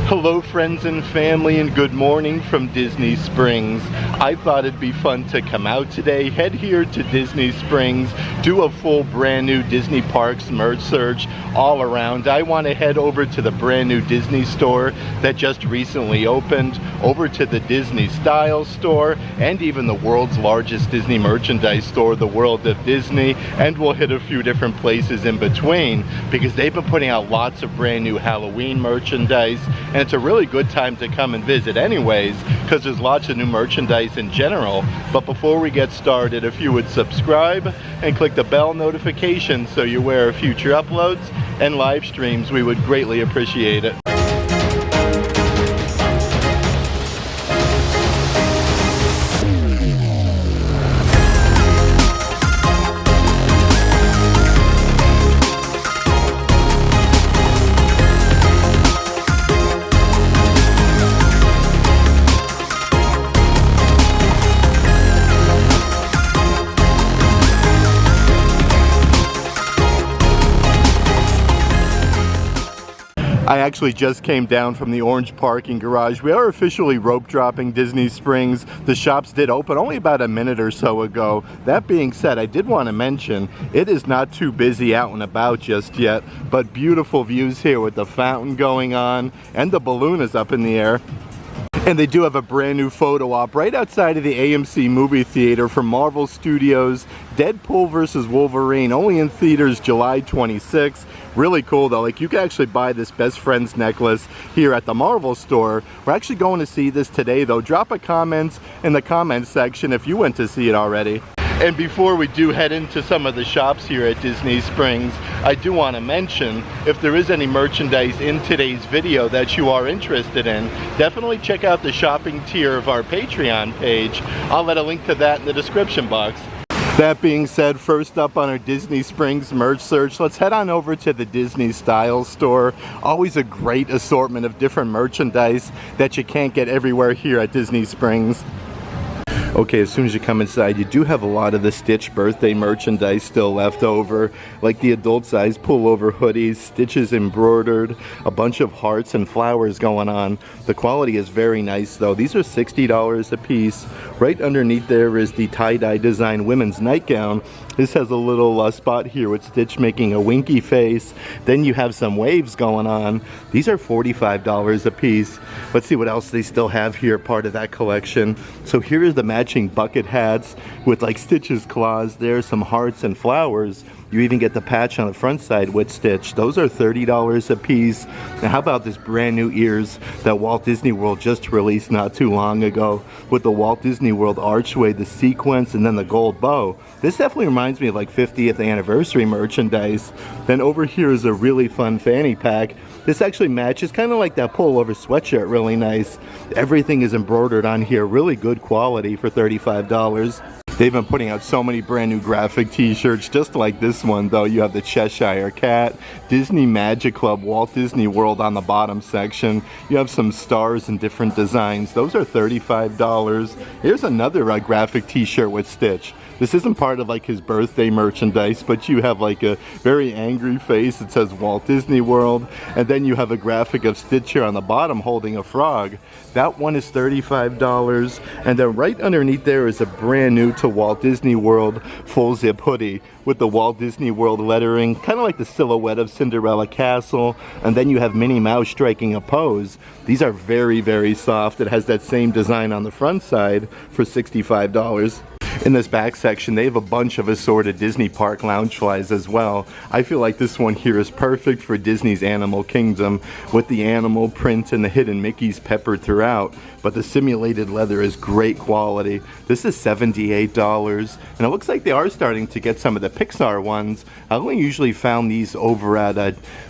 Hello friends and family, and good morning from Disney Springs. I thought it'd be fun to come out today, head here to Disney Springs, do a full brand new Disney Parks merch search all around. I want to head over to the brand new Disney store that just recently opened, over to the Disney Style store, and even the world's largest Disney merchandise store, the World of Disney, and we'll hit a few different places in between because they've been putting out lots of brand new Halloween merchandise. And it's a really good time to come and visit anyways, because there's lots of new merchandise in general. But before we get started, if you would subscribe and click the bell notification so you're aware of future uploads and live streams, we would greatly appreciate it. I actually just came down from the orange parking garage. We are officially rope dropping Disney Springs. The shops did open only about a minute or so ago. That being said, I did want to mention it is not too busy out and about just yet, but beautiful views here with the fountain going on and the balloon is up in the air. And they do have a brand new photo op right outside of the AMC movie theater from Marvel Studios, Deadpool vs. Wolverine, only in theaters July 26th. Really cool though, like you can actually buy this best friends necklace here at the Marvel store. We're actually going to see this today though. Drop a comment in the comments section if you went to see it already. And before we do head into some of the shops here at Disney Springs, I do want to mention, if there is any merchandise in today's video that you are interested in, definitely check out the shopping tier of our Patreon page. I'll let a link to that in the description box. That being said, first up on our Disney Springs merch search, let's head on over to the Disney Style store. Always a great assortment of different merchandise that you can't get everywhere here at Disney Springs. Okay, as soon as you come inside, you do have a lot of the Stitch birthday merchandise still left over, like the adult size pullover hoodies, Stitches embroidered, a bunch of hearts and flowers going on. The quality is very nice though. These are $60 a piece. Right underneath there is the tie-dye design women's nightgown. This has a little spot here with Stitch making a winky face. Then you have some waves going on. These are $45 a piece. Let's see what else they still have here, part of that collection. So here is the matching bucket hats with like Stitch's claws there, some hearts and flowers. You even get the patch on the front side with Stitch. Those are $30 a piece. Now how about this brand new ears that Walt Disney World just released not too long ago with the Walt Disney World archway, the sequence, and then the gold bow. This definitely reminds me of like 50th anniversary merchandise. Then over here is a really fun fanny pack. This actually matches kind of like that pullover sweatshirt, really nice. Everything is embroidered on here, really good quality for $35. They've been putting out so many brand new graphic t-shirts just like this one though. You have the Cheshire Cat, Disney Magic Club, Walt Disney World on the bottom section. You have some stars and different designs. Those are $35. Here's another graphic t-shirt with Stitch. This isn't part of like his birthday merchandise, but you have like a very angry face. It says Walt Disney World, and then you have a graphic of Stitch here on the bottom holding a frog. That one is $35, and then right underneath there is a brand new to Walt Disney World full zip hoodie with the Walt Disney World lettering, kind of like the silhouette of Cinderella Castle, and then you have Minnie Mouse striking a pose. These are very, very soft. It has that same design on the front side for $65. In this back section, they have a bunch of assorted Disney Park Loungeflies as well. I feel like this one here is perfect for Disney's Animal Kingdom with the animal print and the hidden Mickeys peppered throughout. But the simulated leather is great quality. This is $78, and it looks like they are starting to get some of the Pixar ones. I only usually found these over at,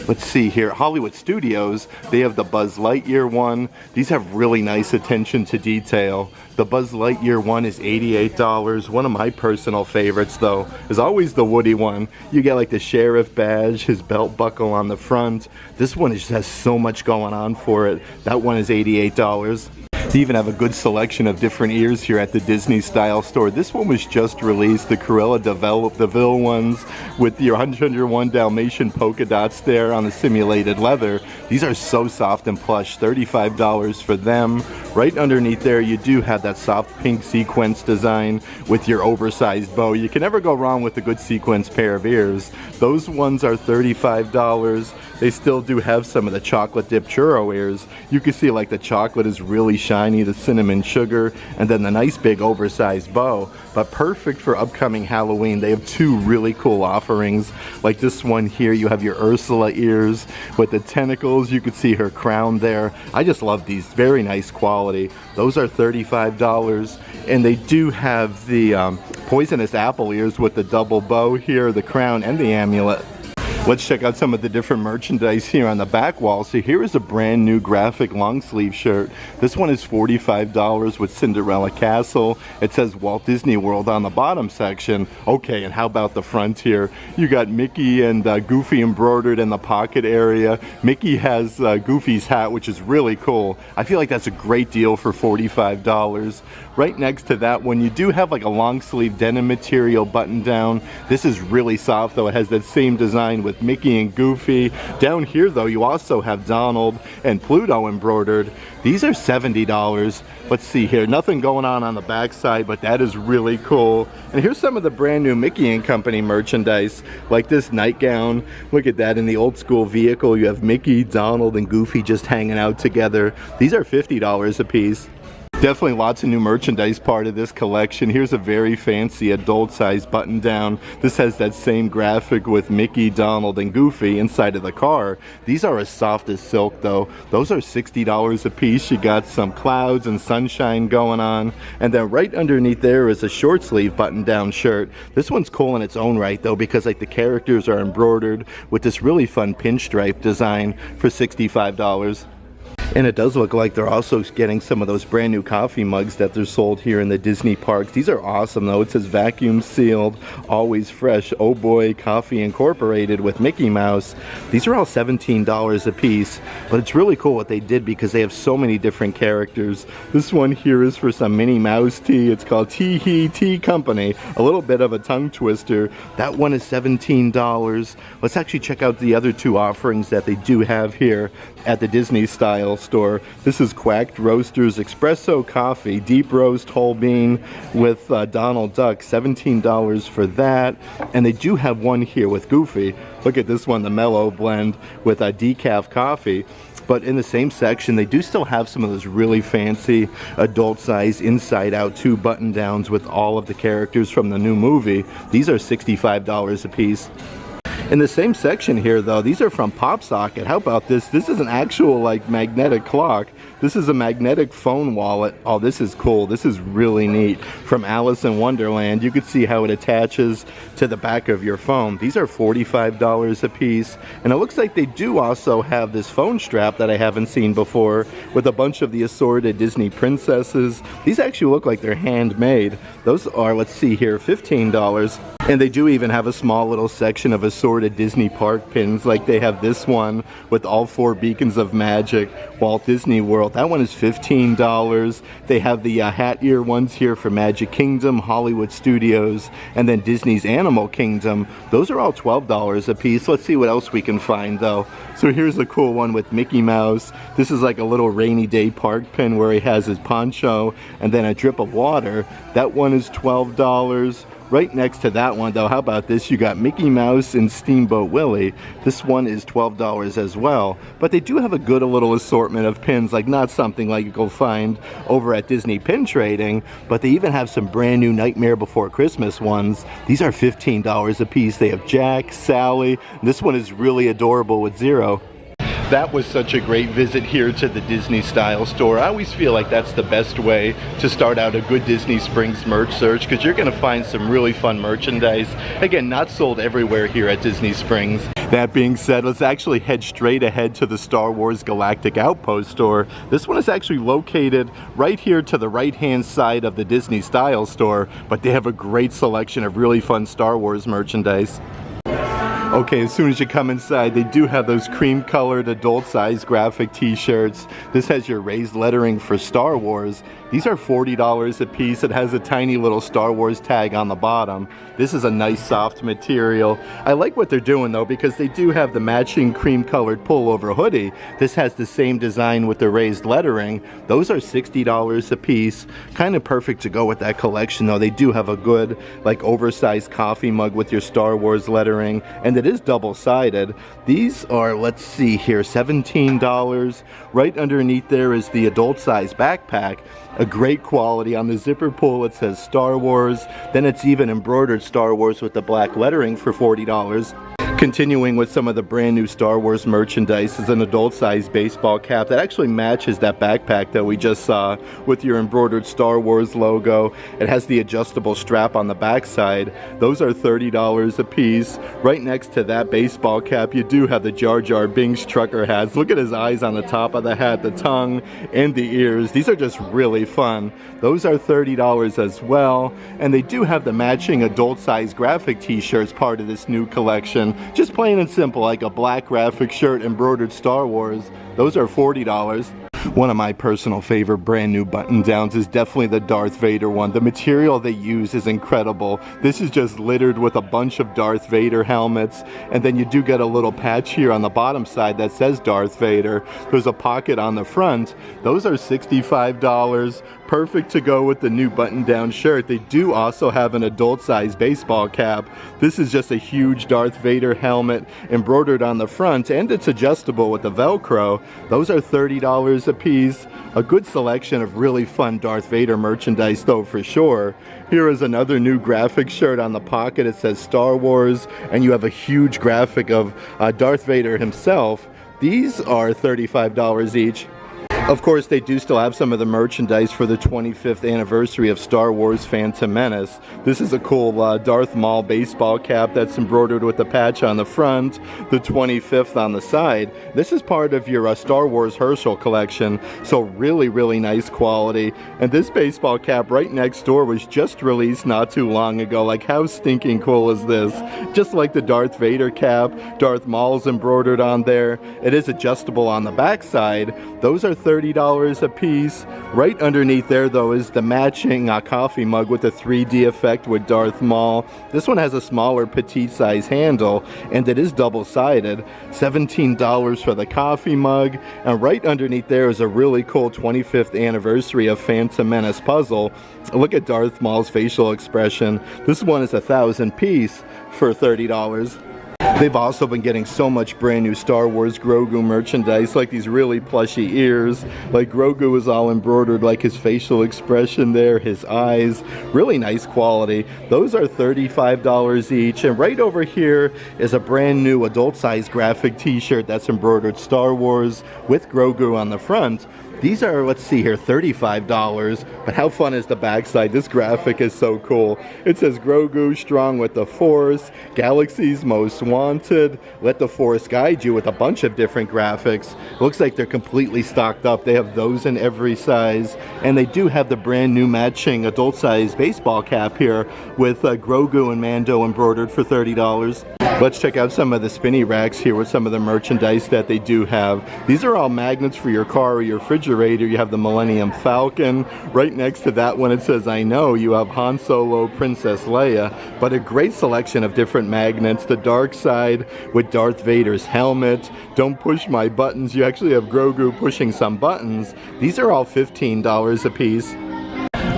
let's see here, Hollywood Studios. They have the Buzz Lightyear one. These have really nice attention to detail. The Buzz Lightyear one is $88. One of my personal favorites though is always the Woody one. You get like the sheriff badge, his belt buckle on the front. This one just has so much going on for it. That one is $88. They even have a good selection of different ears here at the Disney Style Store. This one was just released, the Cruella de Vil ones with your 101 Dalmatian polka dots there on the simulated leather. These are so soft and plush, $35 for them. Right underneath there you do have that soft pink sequence design with your oversized bow. You can never go wrong with a good sequence pair of ears. Those ones are $35. They still do have some of the chocolate dip churro ears. You can see like the chocolate is really shiny, the cinnamon sugar, and then the nice big oversized bow. But perfect for upcoming Halloween. They have two really cool offerings. Like this one here, you have your Ursula ears with the tentacles. You can see her crown there. I just love these, very nice quality. Those are $35. And they do have the poisonous apple ears with the double bow here, the crown, and the amulet. Let's check out some of the different merchandise here on the back wall. So here is a brand new graphic long sleeve shirt. This one is $45 with Cinderella Castle. It says Walt Disney World on the bottom section. Okay, and how about the front here? You got Mickey and Goofy embroidered in the pocket area. Mickey has Goofy's hat, which is really cool. I feel like that's a great deal for $45. Right next to that one, you do have like a long sleeve denim material button down. This is really soft though. It has that same design with Mickey and Goofy. Down here though, you also have Donald and Pluto embroidered. These are $70. Let's see here, nothing going on the back side, but that is really cool. And here's some of the brand new Mickey and Company merchandise, like this nightgown. Look at that, in the old school vehicle, you have Mickey, Donald, and Goofy just hanging out together. These are $50 a piece. Definitely lots of new merchandise part of this collection. Here's a very fancy adult size button down. This has that same graphic with Mickey, Donald, and Goofy inside of the car. These are as soft as silk though. Those are $60 a piece. You got some clouds and sunshine going on. And then right underneath there is a short sleeve button down shirt. This one's cool in its own right though, because like the characters are embroidered with this really fun pinstripe design for $65. And it does look like they're also getting some of those brand new coffee mugs that they're sold here in the Disney parks. These are awesome though. It says vacuum sealed, always fresh, oh boy, coffee incorporated with Mickey Mouse. These are all $17 a piece, but it's really cool what they did because they have so many different characters. This one here is for some Minnie Mouse tea. It's called Tee Hee Tea Company. A little bit of a tongue twister. That one is $17. Let's actually check out the other two offerings that they do have here at the Disney Style Store. This is Quacked Roasters Espresso Coffee, deep roast whole bean with Donald Duck, $17 for that. And they do have one here with Goofy. Look at this one, the Mellow Blend with decaf coffee. But in the same section, they do still have some of those really fancy adult size inside out 2 button downs with all of the characters from the new movie. These are $65 a piece. In the same section here though, these are from Pop Socket. How about this? This is an actual like magnetic clock. This is a magnetic phone wallet. Oh, this is cool. This is really neat. From Alice in Wonderland, you can see how it attaches to the back of your phone. These are $45 a piece. And it looks like they do also have this phone strap that I haven't seen before with a bunch of the assorted Disney princesses. These actually look like they're handmade. Those are, let's see here, $15. And they do even have a small little section of assorted Disney park pins, like they have this one with all 4 beacons of magic, Walt Disney World. That one is $15. They have the hat ear ones here for Magic Kingdom, Hollywood Studios, and then Disney's Animal Kingdom. Those are all $12 a piece. Let's see what else we can find though. So here's a cool one with Mickey Mouse. This is like a little rainy day park pin where he has his poncho and then a drip of water. That one is $12. Right next to that one though, how about this? You got Mickey Mouse and Steamboat Willie. This one is $12 as well. But they do have a good little assortment of pins, like not something like you'll find over at Disney Pin Trading, but they even have some brand new Nightmare Before Christmas ones. These are $15 a piece. They have Jack, Sally. This one is really adorable with Zero. That was such a great visit here to the Disney Style Store. I always feel like that's the best way to start out a good Disney Springs merch search, because you're going to find some really fun merchandise. Again, not sold everywhere here at Disney Springs. That being said, let's actually head straight ahead to the Star Wars Galactic Outpost store. This one is actually located right here to the right-hand side of the Disney Style Store, but they have a great selection of really fun Star Wars merchandise. Okay, as soon as you come inside, they do have those cream-colored adult-size graphic t-shirts. This has your raised lettering for Star Wars. These are $40 a piece. It has a tiny little Star Wars tag on the bottom. This is a nice soft material. I like what they're doing though, because they do have the matching cream-colored pullover hoodie. This has the same design with the raised lettering. Those are $60 a piece. Kind of perfect to go with that collection though. They do have a good, like, oversized coffee mug with your Star Wars lettering, and it is double-sided. These are, let's see here, $17. Right underneath there is the adult-size backpack. A great quality. On the zipper pull it says Star Wars. Then it's even embroidered Star Wars with the black lettering for $40. Continuing with some of the brand new Star Wars merchandise is an adult-sized baseball cap that actually matches that backpack that we just saw with your embroidered Star Wars logo. It has the adjustable strap on the backside. Those are $30 a piece. Right next to that baseball cap, you do have the Jar Jar Binks trucker hats. Look at his eyes on the top of the hat, the tongue, and the ears. These are just really fun. Those are $30 as well. And they do have the matching adult-sized graphic t-shirts part of this new collection. Just plain and simple, like a black graphic shirt embroidered Star Wars. Those are $40. One of my personal favorite brand new button downs is definitely the Darth Vader one. The material they use is incredible. This is just littered with a bunch of Darth Vader helmets, and then you do get a little patch here on the bottom side that says Darth Vader. There's a pocket on the front. Those are $65. Perfect to go with the new button-down shirt. They do also have an adult-sized baseball cap. This is just a huge Darth Vader helmet embroidered on the front, and it's adjustable with the Velcro. Those are $30 a piece. A good selection of really fun Darth Vader merchandise though, for sure. Here is another new graphic shirt. On the pocket it says Star Wars, and you have a huge graphic of Darth Vader himself. These are $35 each. Of course, they do still have some of the merchandise for the 25th anniversary of Star Wars Phantom Menace. This is a cool Darth Maul baseball cap that's embroidered with a patch on the front, the 25th on the side. This is part of your Star Wars Herschel collection, so really, really nice quality. And this baseball cap right next door was just released not too long ago. Like, how stinking cool is this? Just like the Darth Vader cap, Darth Maul's embroidered on there. It is adjustable on the back side. Those are $30 a piece. Right underneath there though is the matching coffee mug with the 3D effect with Darth Maul. This one has a smaller petite size handle, and it is double-sided. $17 for the coffee mug. And right underneath there is a really cool 25th anniversary of Phantom Menace puzzle. Look at Darth Maul's facial expression. This one is 1,000 piece for $30. They've also been getting so much brand new Star Wars Grogu merchandise, like these really plushy ears. Like, Grogu is all embroidered, like his facial expression there, his eyes. Really nice quality. Those are $35 each. And right over here is a brand new adult-sized graphic t-shirt that's embroidered Star Wars with Grogu on the front. These are, let's see here, $35, but how fun is the backside? This graphic is so cool. It says Grogu strong with the Force, Galaxy's Most Wanted, let the Force guide you, with a bunch of different graphics. Looks like they're completely stocked up. They have those in every size, and they do have the brand new matching adult-sized baseball cap here with Grogu and Mando embroidered for $30. Let's check out some of the spinny racks here with some of the merchandise that they do have. These are all magnets for your car or your refrigerator. You have the Millennium Falcon. Right next to that one it says I Know. You have Han Solo, Princess Leia, but a great selection of different magnets. The dark side with Darth Vader's helmet. Don't push my buttons. You actually have Grogu pushing some buttons. These are all $15 a piece.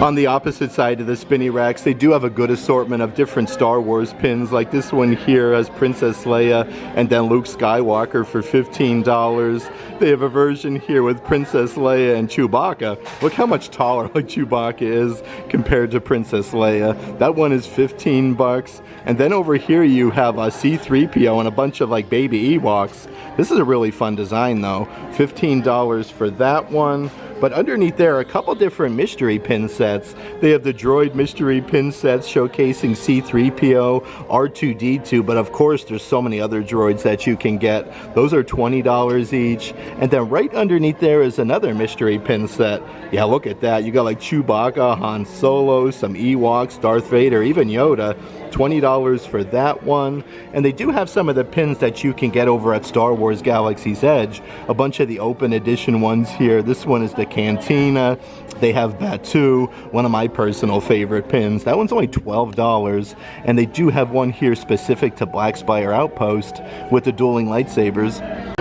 On the opposite side of the spinny racks, they do have a good assortment of different Star Wars pins, like this one here has Princess Leia and then Luke Skywalker for $15. They have a version here with Princess Leia and Chewbacca. Look how much taller like Chewbacca is compared to Princess Leia. That one is $15. And then over here you have a C-3PO and a bunch of like baby Ewoks. This is a really fun design though. $15 for that one. But underneath there are a couple different mystery pin sets. sets. They have the droid mystery pin sets showcasing C-3PO, R2-D2, but of course there's so many other droids that you can get. Those are $20 each. And then right underneath there is another mystery pin set. Yeah, look at that. You got like Chewbacca, Han Solo, some Ewoks, Darth Vader, even Yoda. $20 for that one. And they do have some of the pins that you can get over at Star Wars Galaxy's Edge. A bunch of the open edition ones here. This one is the Cantina. They have Batu, one of my personal favorite pins. That one's only $12. And they do have one here specific to Black Spire Outpost with the dueling lightsabers.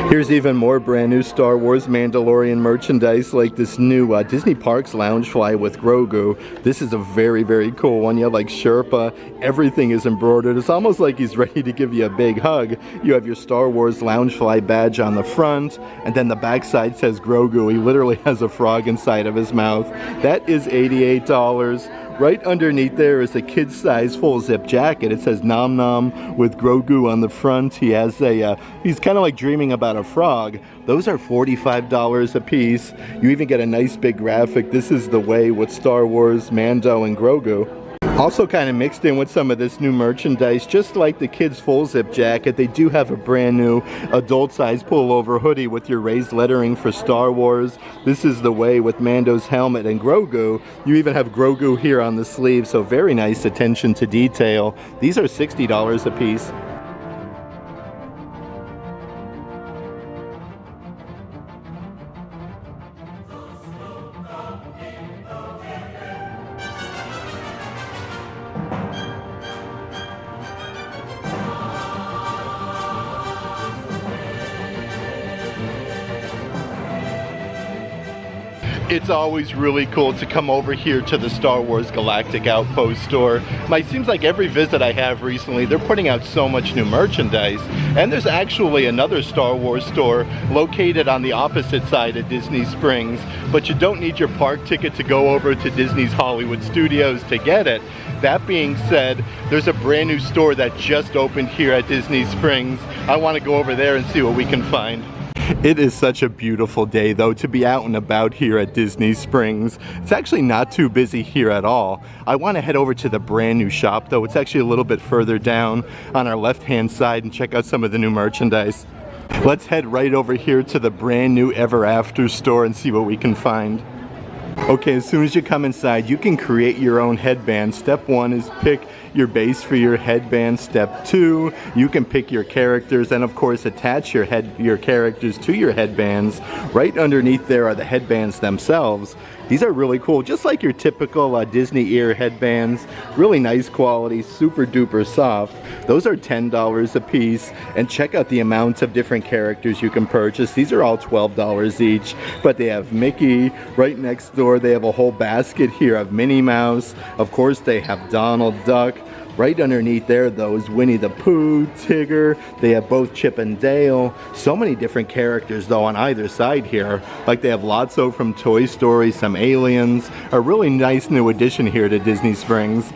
Here's even more brand new Star Wars Mandalorian merchandise, like this new Disney Parks Loungefly with Grogu. This is a very, very cool one. You have like Sherpa. Everything is embroidered. It's almost like he's ready to give you a big hug. You have your Star Wars Loungefly badge on the front, and then the back side says Grogu. He literally has a frog inside of his mouth. That is $88. Right underneath there is a kid's size full zip jacket. It says Nom Nom with Grogu on the front. He has a, he's kind of like dreaming about a frog. Those are $45 a piece. You even get a nice big graphic. This is the way with Star Wars, Mando, and Grogu. Also kind of mixed in with some of this new merchandise, just like the kids' full zip jacket, they do have a brand new adult size pullover hoodie with your raised lettering for Star Wars. This is the way with Mando's helmet and Grogu. You even have Grogu here on the sleeve, so very nice attention to detail. These are $60 a piece. It's always really cool to come over here to the Star Wars Galactic Outpost store. It seems like every visit I have recently, they're putting out so much new merchandise. And there's actually another Star Wars store located on the opposite side of Disney Springs, but you don't need your park ticket to go over to Disney's Hollywood Studios to get it. That being said, there's a brand new store that just opened here at Disney Springs. I want to go over there and see what we can find. It is such a beautiful day though to be out and about here at Disney Springs. It's actually not too busy here at all. I want to head over to the brand new shop though. It's actually a little bit further down on our left hand side and check out some of the new merchandise. Let's head right over here to the brand new Ever After store and see what we can find. Okay, as soon as you come inside, you can create your own headband. Step 1 is pick your base for your headband. Step 2, you can pick your characters and of course attach your characters to your headbands. Right underneath there are the headbands themselves. These are really cool, just like your typical Disney ear headbands. Really nice quality, super duper soft. Those are $10 a piece. And check out the amounts of different characters you can purchase. These are all $12 each, but they have Mickey. Right next door they have a whole basket here of Minnie Mouse. Of course they have Donald Duck. Right underneath there though is Winnie the Pooh, Tigger. They have both Chip and Dale. So many different characters though on either side here. Like they have Lotso from Toy Story, some aliens. A really nice new addition here to Disney Springs.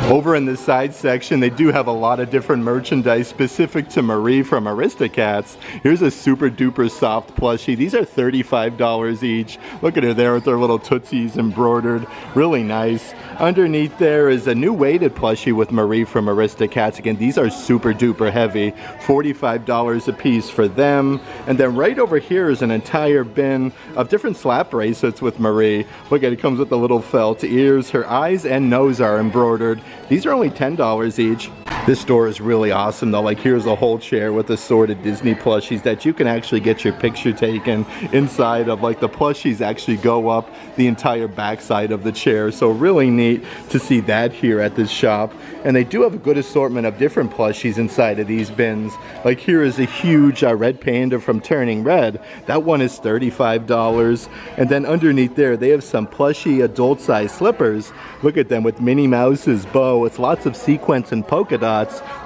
Over in the side section, they do have a lot of different merchandise specific to Marie from Aristocats. Here's a super duper soft plushie. These are $35 each. Look at her there with their little tootsies embroidered. Really nice. Underneath there is a new weighted plushie with Marie from Aristocats. Again, these are super duper heavy. $45 a piece for them. And then right over here is an entire bin of different slap bracelets with Marie. Look at it, comes with the little felt ears. Her eyes and nose are embroidered. These are only $10 each. This store is really awesome though. Like here's a whole chair with assorted Disney plushies that you can actually get your picture taken inside of. Like the plushies actually go up the entire backside of the chair. So really neat to see that here at this shop. And they do have a good assortment of different plushies inside of these bins. Like here is a huge red panda from Turning Red. That one is $35. And then underneath there they have some plushy adult size slippers. Look at them with Minnie Mouse's bow. It's lots of sequins and polka dots.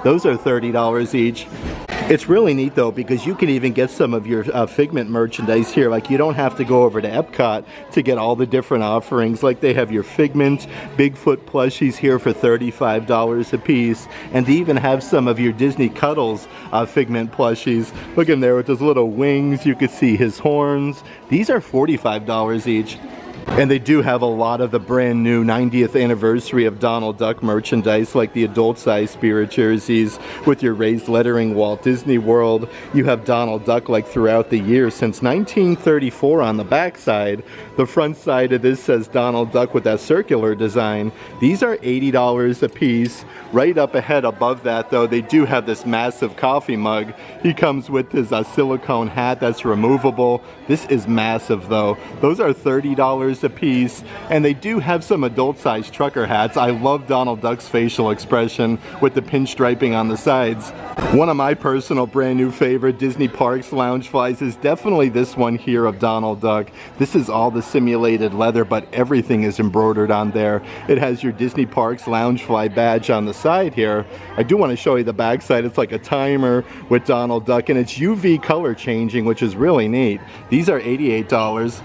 Those are $30 each. It's really neat though because you can even get some of your Figment merchandise here. Like you don't have to go over to Epcot to get all the different offerings. Like they have your Figment Bigfoot plushies here for $35 a piece. And they even have some of your Disney Cuddles Figment plushies. Look in there with those little wings. You can see his horns. These are $45 each. And they do have a lot of the brand new 90th anniversary of Donald Duck merchandise, like the adult size spirit jerseys with your raised lettering Walt Disney World. You have Donald Duck like throughout the year since 1934 on the back side. The front side of this says Donald Duck with that circular design. These are $80 a piece. Right up ahead above that though, they do have this massive coffee mug. He comes with his silicone hat that's removable. This is massive though. Those are $30 a piece, and they do have some adult-sized trucker hats. I love Donald Duck's facial expression with the pinstriping on the sides. One of my personal brand new favorite Disney Parks lounge flies is definitely this one here of Donald Duck. This is all the simulated leather, but everything is embroidered on there. It has your Disney Parks lounge fly badge on the side here. I do want to show you the back side. It's like a timer with Donald Duck, and it's UV color changing, which is really neat. These are $88.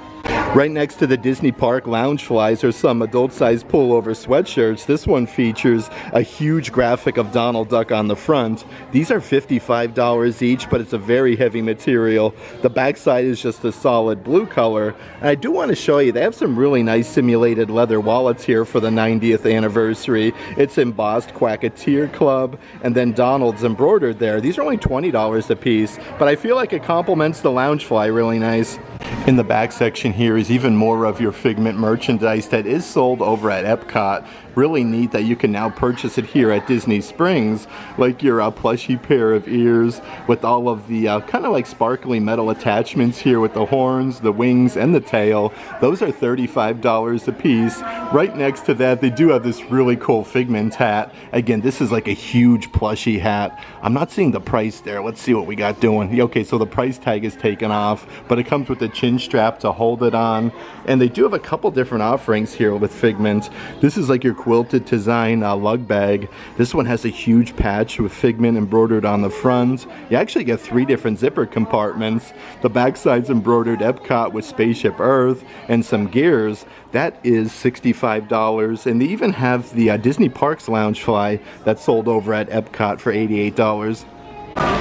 Right next to the Disney Park lounge flies are some adult-sized pullover sweatshirts. This one features a huge graphic of Donald Duck on the front. These are $55 each, but it's a very heavy material. The backside is just a solid blue color. And I do want to show you, they have some really nice simulated leather wallets here for the 90th anniversary. It's embossed Quacketeer Club, and then Donald's embroidered there. These are only $20 a piece, but I feel like it complements the lounge fly really nice. In the back section here is even more of your Figment merchandise that is sold over at Epcot. Really neat that you can now purchase it here at Disney Springs, like your plushy pair of ears with all of the kind of like sparkly metal attachments here with the horns, the wings, and the tail. Those are $35 a piece. Right next to that, they do have this really cool Figment hat. Again, this is like a huge plushy hat. I'm not seeing the price there. Let's see what we got doing. Okay, so the price tag is taken off, but it comes with a chin strap to hold it on. And they do have a couple different offerings here with Figment. This is like your quilted design lug bag. This one has a huge patch with Figment embroidered on the front. You actually get 3 different zipper compartments. The backside's embroidered Epcot with Spaceship Earth and some gears. That is $65. And they even have the Disney Parks lounge fly that's sold over at Epcot for $88.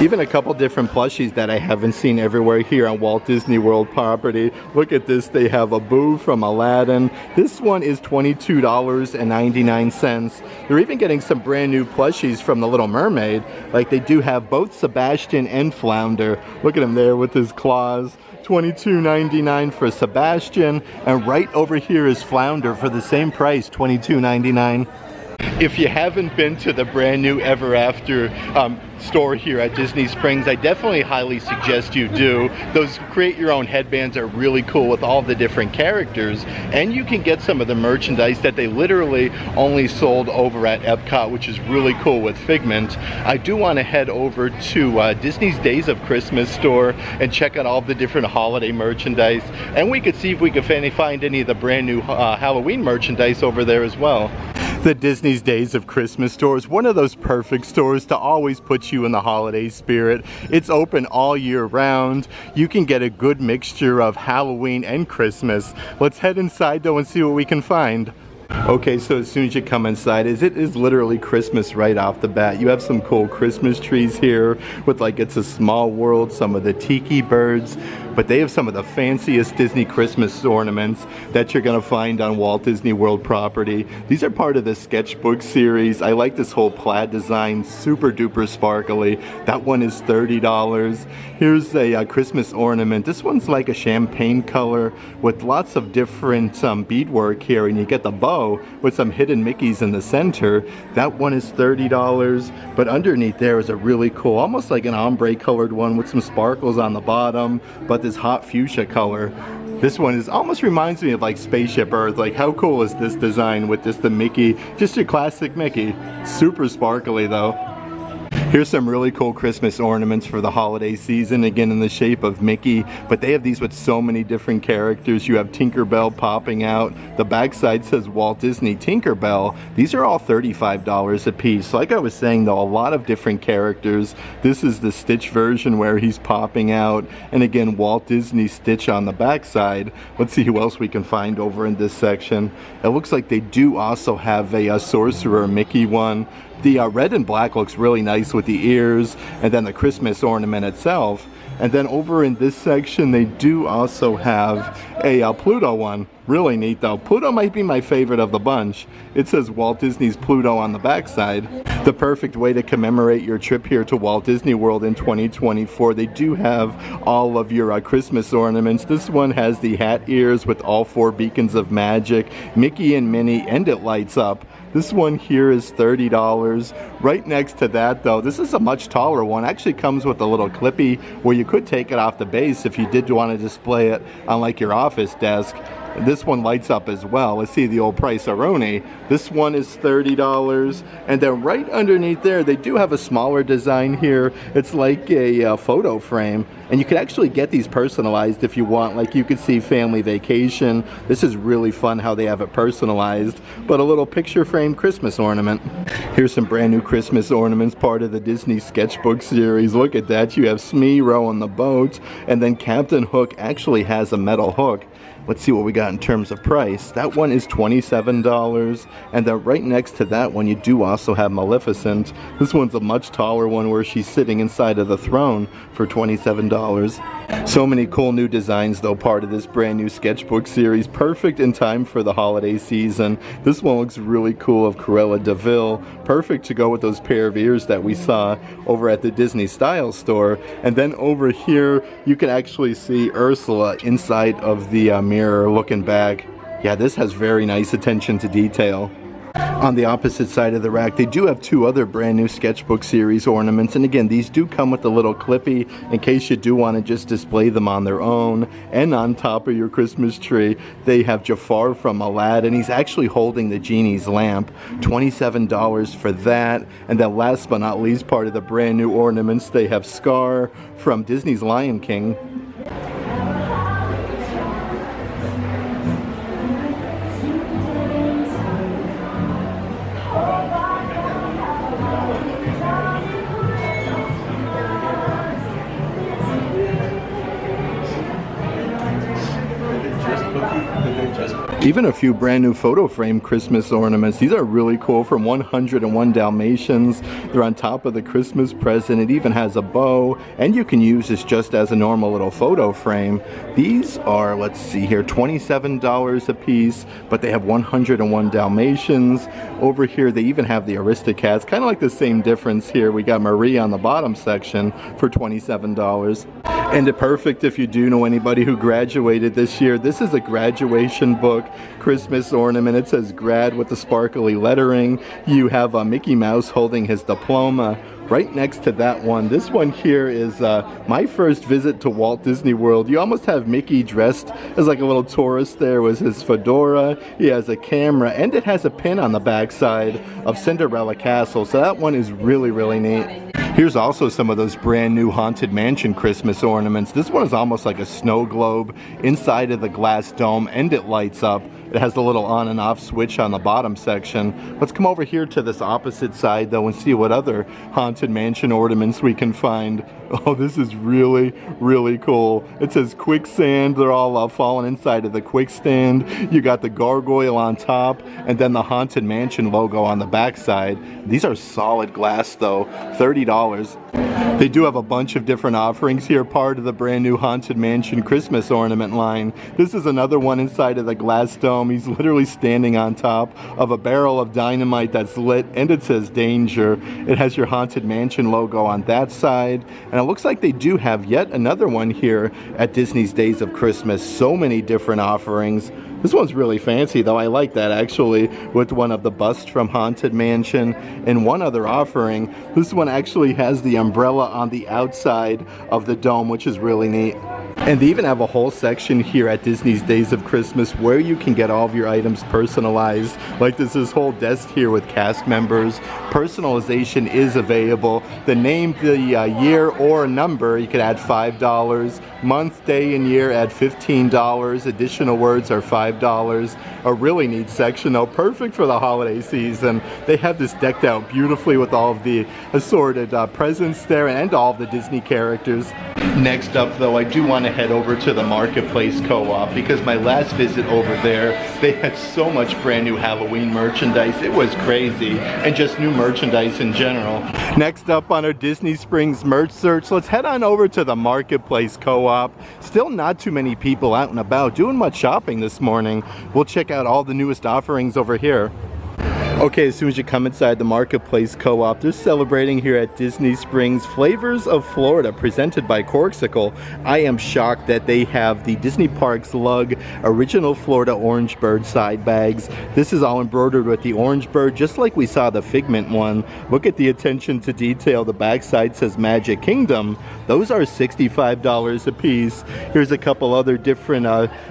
Even a couple different plushies that I haven't seen everywhere here on Walt Disney World property. Look at this, they have a Boo from Aladdin. This one is $22.99. They're even getting some brand new plushies from The Little Mermaid. Like they do have both Sebastian and Flounder. Look at him there with his claws. $22.99 for Sebastian, and right over here is Flounder for the same price, $22.99. If you haven't been to the brand new Ever After store here at Disney Springs, I definitely highly suggest you do. Those create your own headbands are really cool with all the different characters, and you can get some of the merchandise that they literally only sold over at Epcot, which is really cool with Figment. I do want to head over to Disney's Days of Christmas store and check out all the different holiday merchandise, and we could see if we could find any of the brand new Halloween merchandise over there as well. The Disney's Days of Christmas store is one of those perfect stores to always put you in the holiday spirit. It's open all year round. You can get a good mixture of Halloween and Christmas. Let's head inside though and see what we can find. Okay, so as soon as you come inside, it is literally Christmas right off the bat. You have some cool Christmas trees here with like It's a Small World, some of the tiki birds, but they have some of the fanciest Disney Christmas ornaments that you're gonna find on Walt Disney World property. These are part of the sketchbook series. I like this whole plaid design, super duper sparkly. That one is $30. Here's a Christmas ornament. This one's like a champagne color with lots of different beadwork here, and you get the bow with some hidden Mickeys in the center. That one is $30, but underneath there is a really cool, almost like an ombre colored one with some sparkles on the bottom, but this hot fuchsia color. This one almost reminds me of like Spaceship Earth. Like how cool is this design with the Mickey, just your classic Mickey. Super sparkly though. Here's some really cool Christmas ornaments for the holiday season, again in the shape of Mickey, but they have these with so many different characters. You have Tinkerbell popping out. The backside says Walt Disney Tinkerbell. These are all $35 a piece. Like I was saying though, a lot of different characters. This is the Stitch version where he's popping out, and again Walt Disney Stitch on the backside. Let's see who else we can find over in this section. It looks like they do also have a Sorcerer Mickey one. The red and black looks really nice with the ears and then the Christmas ornament itself. And then over in this section, they do also have a Pluto one. Really neat though. Pluto might be my favorite of the bunch. It says Walt Disney's Pluto on the backside. The perfect way to commemorate your trip here to Walt Disney World in 2024. They do have all of your Christmas ornaments. This one has the hat ears with all 4 beacons of magic, Mickey and Minnie, and it lights up. This one here is $30. Right next to that though, this is a much taller one. Actually comes with a little clippy where you could take it off the base if you did want to display it on like your office desk. This one lights up as well. Let's see the old price-a-roni. This one is $30. And then right underneath there, they do have a smaller design here. It's like a photo frame. And you can actually get these personalized if you want. Like you could see Family Vacation. This is really fun how they have it personalized. But a little picture frame Christmas ornament. Here's some brand new Christmas ornaments, part of the Disney Sketchbook series. Look at that. You have Smee rowing the boat. And then Captain Hook actually has a metal hook. Let's see what we got in terms of price. That one is $27. And then right next to that one, you do also have Maleficent. This one's a much taller one where she's sitting inside of the throne for $27. So many cool new designs though, part of this brand new sketchbook series. Perfect in time for the holiday season. This one looks really cool of Cruella de Vil. Perfect to go with those pair of ears that we saw over at the Disney Style store. And then over here, you can actually see Ursula inside of the mirror looking back. Yeah, this has very nice attention to detail. On the opposite side of the rack, they do have 2 other brand new sketchbook series ornaments, and again, these do come with a little clippy in case you do want to just display them on their own and on top of your Christmas tree. They have Jafar from Aladdin. He's actually holding the genie's lamp. $27 for that. And then last but not least, part of the brand new ornaments, they have Scar from Disney's Lion King. Even a few brand new photo frame Christmas ornaments. These are really cool from 101 Dalmatians. They're on top of the Christmas present. It even has a bow, and you can use this just as a normal little photo frame. These are, let's see here, $27 a piece, but they have 101 Dalmatians. Over here, they even have the Aristocats. Kind of like the same difference here. We got Marie on the bottom section for $27. And it's perfect if you do know anybody who graduated this year. This is a graduation book Christmas ornament. It says grad with the sparkly lettering. You have a Mickey Mouse holding his diploma. Right next to that one, this one here is my first visit to Walt Disney World. You almost have Mickey dressed as like a little tourist there with his fedora. He has a camera, and it has a pin on the backside of Cinderella Castle. So that one is really, really neat. Here's also some of those brand new Haunted Mansion Christmas ornaments. This one is almost like a snow globe inside of the glass dome, and it lights up. It has the little on and off switch on the bottom section. Let's come over here to this opposite side though and see what other Haunted Mansion ornaments we can find. Oh, this is really, really cool. It says quicksand. They're all falling inside of the quickstand. You got the gargoyle on top, and then the Haunted Mansion logo on the back side. These are solid glass though, $30. They do have a bunch of different offerings here, part of the brand new Haunted Mansion Christmas ornament line. This is another one inside of the glass dome. He's literally standing on top of a barrel of dynamite that's lit, and it says danger. It has your Haunted Mansion logo on that side. And it looks like they do have yet another one here at Disney's Days of Christmas. So many different offerings. This one's really fancy though. I like that actually, with one of the busts from Haunted Mansion and one other offering. This one actually has the umbrella on the outside of the dome, which is really neat. And they even have a whole section here at Disney's Days of Christmas where you can get all of your items personalized. Like there's this whole desk here with cast members. Personalization is available. The name, the year or number, you could add $5. Month, day, and year, add $15. Additional words are $5. A really neat section though, perfect for the holiday season. They have this decked out beautifully with all of the assorted presents there and all of the Disney characters. Next up though, I do want to head over to the Marketplace Co-op because my last visit over there, they had so much brand new Halloween merchandise. It was crazy, and just new merchandise in general. Next up on our Disney Springs merch search, let's head on over to the Marketplace Co-op. Still not too many people out and about doing much shopping this morning. We'll check out all the newest offerings over here. Okay, as soon as you come inside the Marketplace Co-op, they're celebrating here at Disney Springs Flavors of Florida, presented by Corksicle. I am shocked that they have the Disney Parks Lug Original Florida Orange Bird side bags. This is all embroidered with the orange bird, just like we saw the Figment one. Look at the attention to detail. The backside says Magic Kingdom. Those are $65 a piece. Here's a couple other different,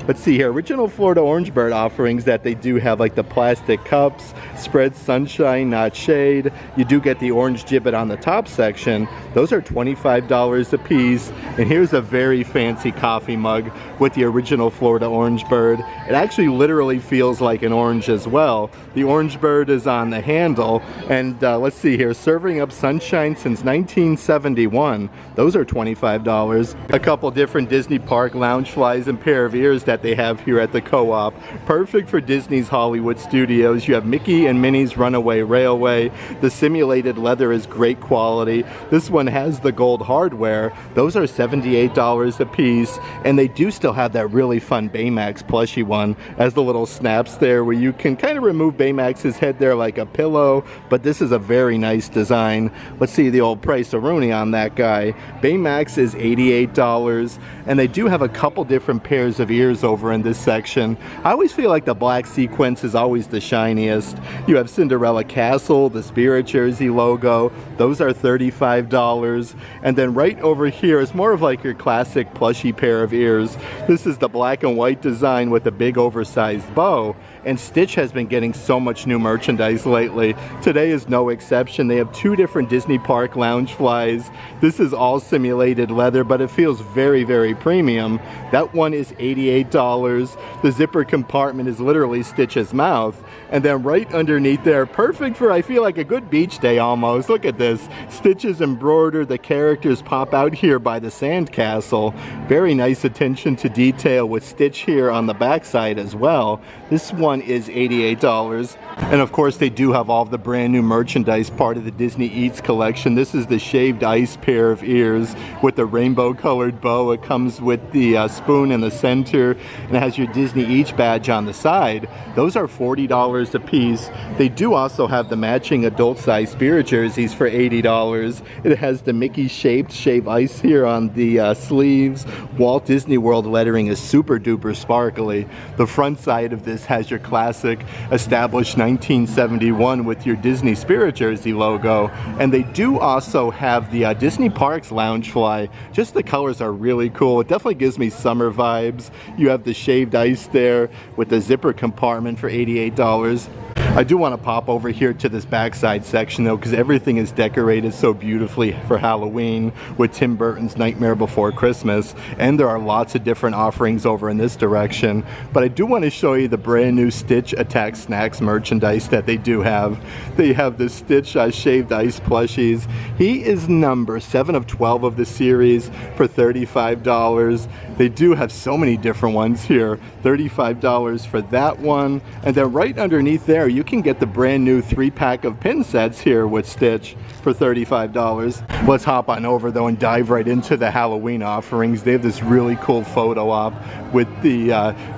let's see here, Original Florida Orange Bird offerings that they do have, like the plastic cups, spread sunshine, not shade. You do get the orange gibbet on the top section. Those are $25 a piece. And here's a very fancy coffee mug with the Original Florida Orange Bird. It actually literally feels like an orange as well. The orange bird is on the handle. And let's see here, serving up sunshine since 1971. Those are $25. A couple different Disney Park lounge flies and pair of ears that they have here at the Co-op. Perfect for Disney's Hollywood Studios. You have Mickey and Minnie's Runaway Railway. The simulated leather is great quality. This one has the gold hardware. Those are $78 a piece. And they do still have that really fun Baymax plushie one, as the little snaps there where you can kind of remove Baymax's head there like a pillow. But this is a very nice design. Let's see the old price-a-rooney on that guy. Baymax is $88, and they do have a couple different pairs of ears over in this section. I always feel like the black sequence is always the shiniest. You have Cinderella Castle, the Spirit Jersey logo. Those are $35. And then right over here is more of like your classic plushy pair of ears. This is the black and white design with a big oversized bow. And Stitch has been getting so much new merchandise lately. Today is no exception. They have two different Disney Park lounge flies. This is all simulated leather, but it feels very, very premium. That one is $88. The zipper compartment is literally Stitch's mouth. And then right underneath there, perfect for, I feel like, a good beach day almost. Look at this. Stitch is embroidered. The characters pop out here by the sand castle. Very nice attention to detail with Stitch here on the backside as well. This one is $88. And of course they do have all of the brand new merchandise, part of the Disney Eats collection. This is the shaved ice pair of ears with the rainbow colored bow. It comes with the spoon in the center, and it has your Disney Eats badge on the side. Those are $40 a piece. They do also have the matching adult size Spirit jerseys for $80. It has the Mickey shaped shave ice here on the sleeves. Walt Disney World lettering is super duper sparkly. The front side of this has your classic established 1971 with your Disney Spirit Jersey logo. And they do also have the Disney Parks lounge fly. Just the colors are really cool. It definitely gives me summer vibes. You have the shaved ice there with the zipper compartment for $88. I do want to pop over here to this backside section though, because everything is decorated so beautifully for Halloween with Tim Burton's Nightmare Before Christmas, and there are lots of different offerings over in this direction. But I do want to show you the brand new Stitch Attack Snacks merchandise that they do have. They have the Stitch shaved ice plushies. He is number 7 of 12 of the series for $35. They do have so many different ones here. $35 for that one. And then right underneath there, you can get the brand new 3-pack of pin sets here with Stitch for $35. Let's hop on over though and dive right into the Halloween offerings. They have this really cool photo op with the,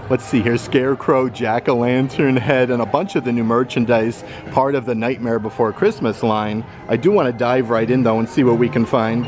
let's see here, Scarecrow, Jack-o'-lantern head, and a bunch of the new merchandise, part of the Nightmare Before Christmas line. I do want to dive right in though and see what we can find.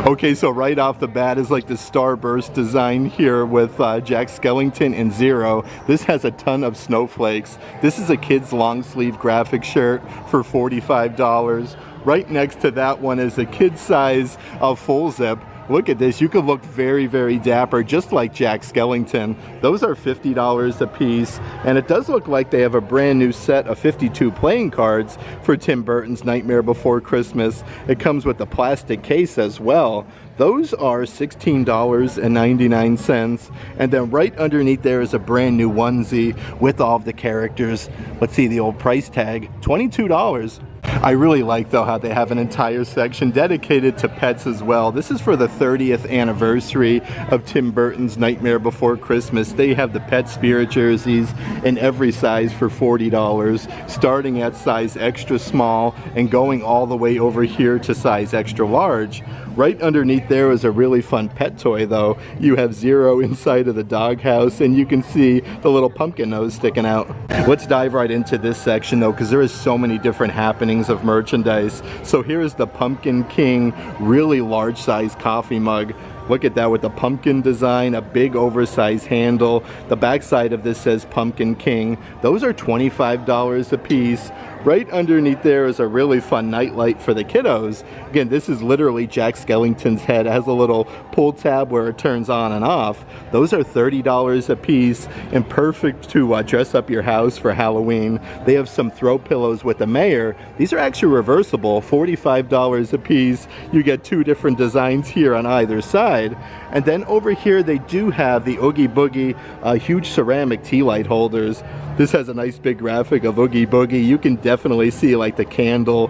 Okay, so right off the bat is like the Starburst design here with Jack Skellington and Zero. This has a ton of snowflakes. This is a kid's long sleeve graphic shirt for $45. Right next to that one is a kid size full zip. Look at this, you could look very, very dapper, just like Jack Skellington. Those are $50 a piece, and it does look like they have a brand new set of 52 playing cards for Tim Burton's Nightmare Before Christmas. It comes with a plastic case as well. Those are $16.99, and then right underneath there is a brand new onesie with all of the characters. Let's see the old price tag, $22. I really like though how they have an entire section dedicated to pets as well. This is for the 30th anniversary of Tim Burton's Nightmare Before Christmas. They have the pet spirit jerseys in every size for $40, starting at size extra small and going all the way over here to size extra large. Right underneath there is a really fun pet toy though. You have Zero inside of the doghouse and you can see the little pumpkin nose sticking out. Let's dive right into this section though, because there is so many different happenings of merchandise. So here is the Pumpkin King, really large size coffee mug. Look at that with the pumpkin design, a big oversized handle. The back side of this says Pumpkin King. Those are $25 a piece. Right underneath there is a really fun nightlight for the kiddos. Again, this is literally Jack Skellington's head. It has a little pull tab where it turns on and off. Those are $30 a piece and perfect to dress up your house for Halloween. They have some throw pillows with the mayor. These are actually reversible, $45 a piece. You get two different designs here on either side. And then over here they do have the Oogie Boogie huge ceramic tea light holders. This has a nice big graphic of Oogie Boogie. You can definitely see like the candle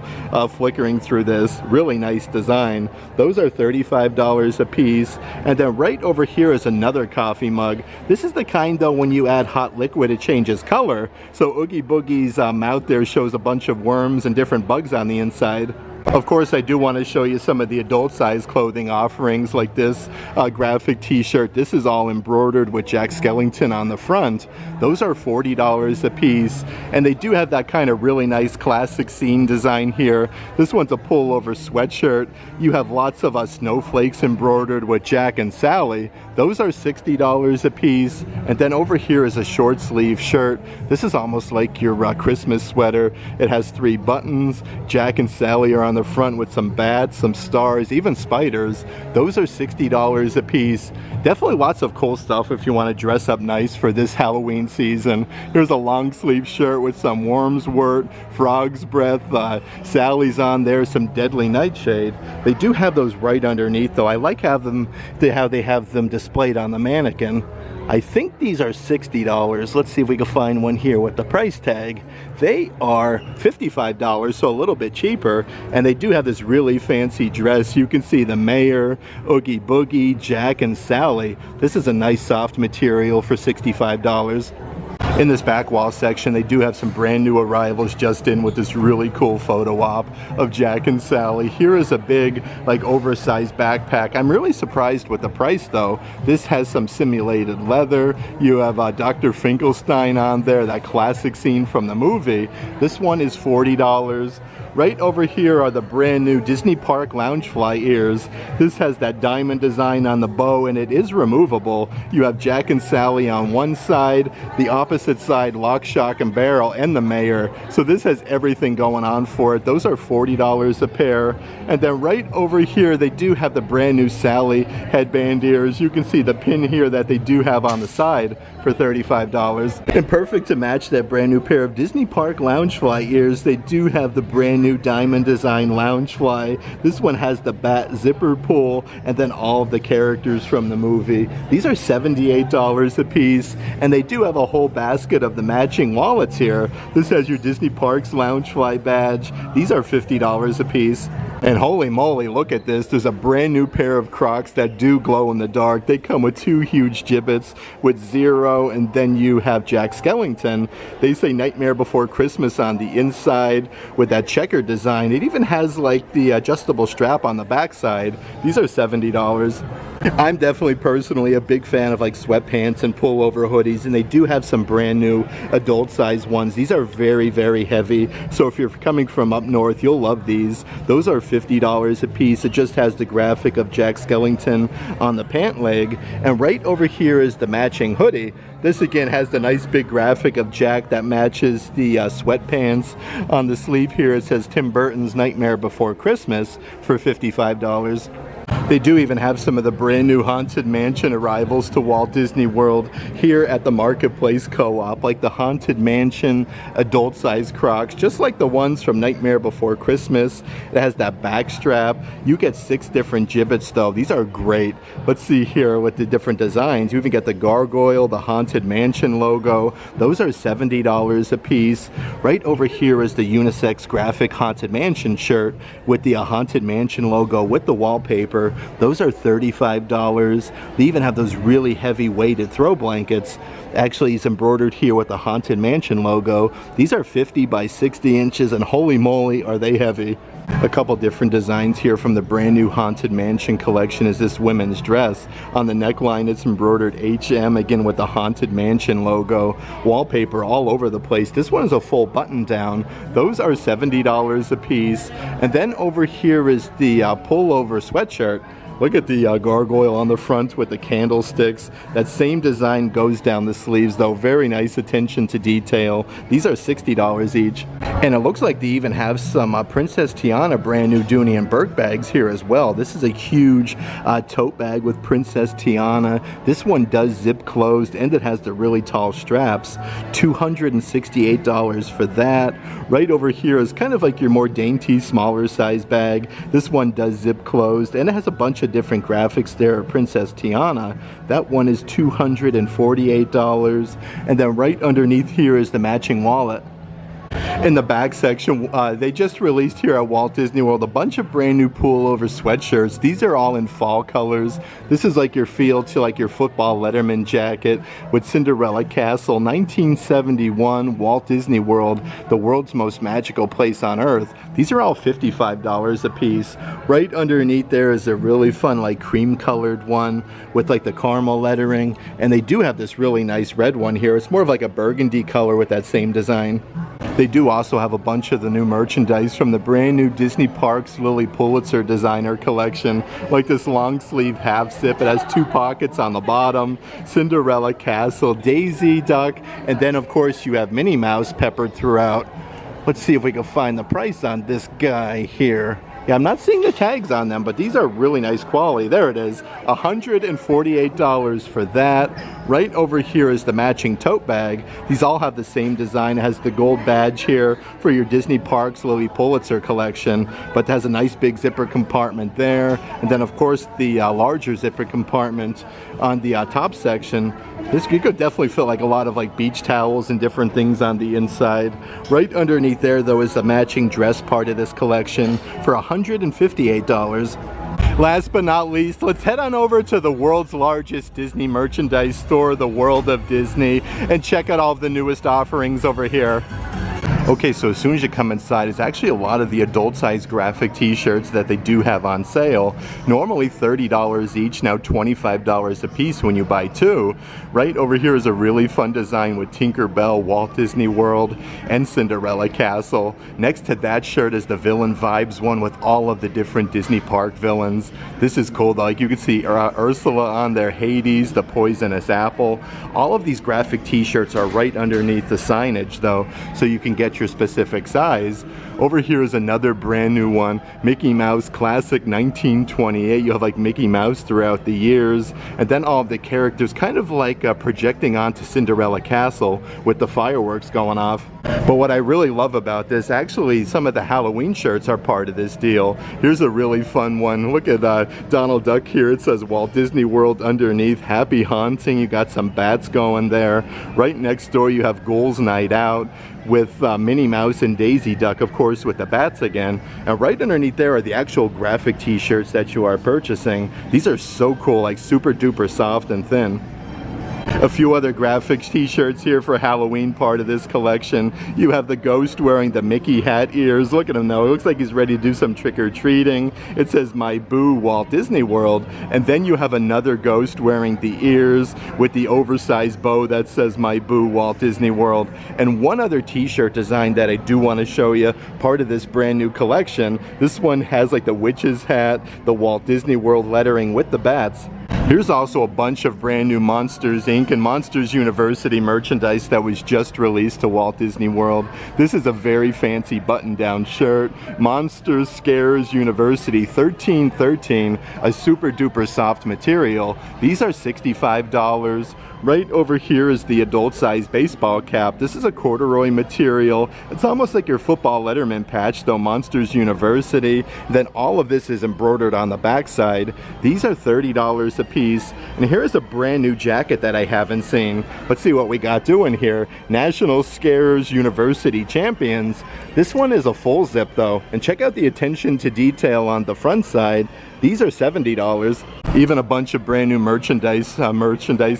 flickering through this. Really nice design. Those are $35 a piece. And then right over here is another coffee mug. This is the kind though when you add hot liquid it changes color. So Oogie Boogie's mouth there shows a bunch of worms and different bugs on the inside. Of course, I do want to show you some of the adult size clothing offerings like this graphic t-shirt. This is all embroidered with Jack Skellington on the front. Those are $40 a piece. And they do have that kind of really nice classic scene design here. This one's a pullover sweatshirt. You have lots of snowflakes embroidered with Jack and Sally. Those are $60 a piece. And then over here is a short sleeve shirt. This is almost like your Christmas sweater. It has 3 buttons. Jack and Sally are on the front with some bats, some stars, even spiders. Those are $60 a piece. Definitely lots of cool stuff if you want to dress up nice for this Halloween season. Here's a long sleeve shirt with some worm's wort, frog's breath, Sally's on there, some deadly nightshade. They do have those right underneath though. I like how they have them displayed on the mannequin. I think these are $60. Let's see if we can find one here with the price tag. They are $55, so a little bit cheaper. And they do have this really fancy dress. You can see the mayor, Oogie Boogie, Jack, and Sally. This is a nice soft material for $65. In this back wall section, they do have some brand new arrivals just in with this really cool photo op of Jack and Sally. Here is a big, like, oversized backpack. I'm really surprised with the price, though. This has some simulated leather. You have Dr. Finkelstein on there, that classic scene from the movie. This one is $40. Right over here are the brand new Disney Park Loungefly ears. This has that diamond design on the bow and it is removable. You have Jack and Sally on one side, the opposite side Lock, Shock, and Barrel, and the mayor. So this has everything going on for it. Those are $40 a pair. And then right over here they do have the brand new Sally headband ears. You can see the pin here that they do have on the side for $35. And perfect to match that brand new pair of Disney Park Loungefly ears, they do have the brand new diamond design Loungefly. This one has the bat zipper pull and then all of the characters from the movie. These are $78 a piece, and they do have a whole basket of the matching wallets here. This has your Disney Parks Loungefly badge. These are $50 a piece. And holy moly, look at this. There's a brand new pair of Crocs that do glow in the dark. They come with 2 huge gibbets with Zero, and then you have Jack Skellington. They say Nightmare Before Christmas on the inside with that checker design. It even has like the adjustable strap on the backside. These are $70. I'm definitely personally a big fan of like sweatpants and pullover hoodies, and they do have some brand new adult size ones. These are very, very heavy. So if you're coming from up north, you'll love these. Those are $50 a piece. It just has the graphic of Jack Skellington on the pant leg. And right over here is the matching hoodie. This again has the nice big graphic of Jack that matches the sweatpants. On the sleeve here it says Tim Burton's Nightmare Before Christmas for $55. They do even have some of the brand new Haunted Mansion arrivals to Walt Disney World here at the Marketplace Co-op, like the Haunted Mansion adult-sized Crocs, just like the ones from Nightmare Before Christmas. It has that back strap. You get 6 different gibbets though. These are great. Let's see here with the different designs. You even get the gargoyle, the Haunted Mansion logo. Those are $70 a piece. Right over here is the unisex graphic Haunted Mansion shirt with the Haunted Mansion logo with the wallpaper. Those are $35. They even have those really heavy weighted throw blankets. Actually, it's embroidered here with the Haunted Mansion logo. These are 50 by 60 inches, and holy moly, are they heavy. A couple different designs here from the brand new Haunted Mansion collection is this women's dress. On the neckline, it's embroidered HM, again with the Haunted Mansion logo. Wallpaper all over the place. This one is a full button down. Those are $70 a piece. And then over here is the pullover sweatshirt. Look at the gargoyle on the front with the candlesticks. That same design goes down the sleeves though. Very nice attention to detail. These are $60 each. And it looks like they even have some Princess Tiana brand new Dooney and Burke bags here as well. This is a huge tote bag with Princess Tiana. This one does zip closed and it has the really tall straps. $268 for that. Right over here is kind of like your more dainty, smaller size bag. This one does zip closed and it has a bunch of different graphics there. Princess Tiana, that one is $248. And then right underneath here is the matching wallet. In the back section, they just released here at Walt Disney World a bunch of brand new pullover sweatshirts. These are all in fall colors. This is like your feel to like your football Letterman jacket with Cinderella Castle, 1971, Walt Disney World, the world's most magical place on earth. These are all $55 a piece. Right underneath there is a really fun like cream colored one with like the caramel lettering, and they do have this really nice red one here. It's more of like a burgundy color with that same design. They do also have a bunch of the new merchandise from the brand new Disney Parks Lily Pulitzer designer collection, like this long sleeve half zip. It has 2 pockets on the bottom, Cinderella Castle, Daisy Duck, and then of course you have Minnie Mouse peppered throughout. Let's see if we can find the price on this guy here. Yeah, I'm not seeing the tags on them, but these are really nice quality. There it is, $148 for that. Right over here is the matching tote bag. These all have the same design. It has the gold badge here for your Disney Parks Lily Pulitzer collection, but it has a nice big zipper compartment there. And then of course the larger zipper compartment on the top section. You could definitely fit like a lot of like beach towels and different things on the inside. Right underneath there though is the matching dress part of this collection for $158. Last but not least, let's head on over to the world's largest Disney merchandise store, the World of Disney, and check out all of the newest offerings over here. Okay, so as soon as you come inside, it's actually a lot of the adult-sized graphic t-shirts that they do have on sale. Normally $30 each, now $25 a piece when you buy 2. Right over here is a really fun design with Tinker Bell, Walt Disney World, and Cinderella Castle. Next to that shirt is the Villain Vibes one with all of the different Disney Park villains. This is cool, like you can see Ursula on there, Hades, the Poisonous Apple. All of these graphic t-shirts are right underneath the signage though, so you can get your specific size. Over here is another brand new one, Mickey Mouse Classic 1928. You have like Mickey Mouse throughout the years, and then all of the characters kind of like projecting onto Cinderella Castle with the fireworks going off. But what I really love about this, actually some of the Halloween shirts are part of this deal. Here's a really fun one. Look at Donald Duck here. It says Walt Disney World underneath. Happy haunting. You got some bats going there. Right next door you have Ghouls Night Out with Minnie Mouse and Daisy Duck, of course, with the bats again. And right underneath there are the actual graphic t-shirts that you are purchasing. These are so cool, like super duper soft and thin. A few other graphics t-shirts here for Halloween part of this collection. You have the ghost wearing the Mickey hat ears. Look at him though, it looks like he's ready to do some trick-or-treating. It says My Boo Walt Disney World. And then you have another ghost wearing the ears with the oversized bow that says My Boo Walt Disney World. And one other t-shirt design that I do want to show you, part of this brand new collection. This one has like the witch's hat, the Walt Disney World lettering with the bats. Here's also a bunch of brand new Monsters Inc. and Monsters University merchandise that was just released to Walt Disney World. This is a very fancy button-down shirt. Monsters Scares University 1313, a super duper soft material. These are $65. Right over here is the adult size baseball cap. This is a corduroy material. It's almost like your football Letterman patch, though Monsters University. Then all of this is embroidered on the backside. These are $30 a piece. And here's a brand new jacket that I haven't seen. Let's see what we got doing here. National Scares University Champions. This one is a full zip though. And check out the attention to detail on the front side. These are $70. Even a bunch of brand new merchandise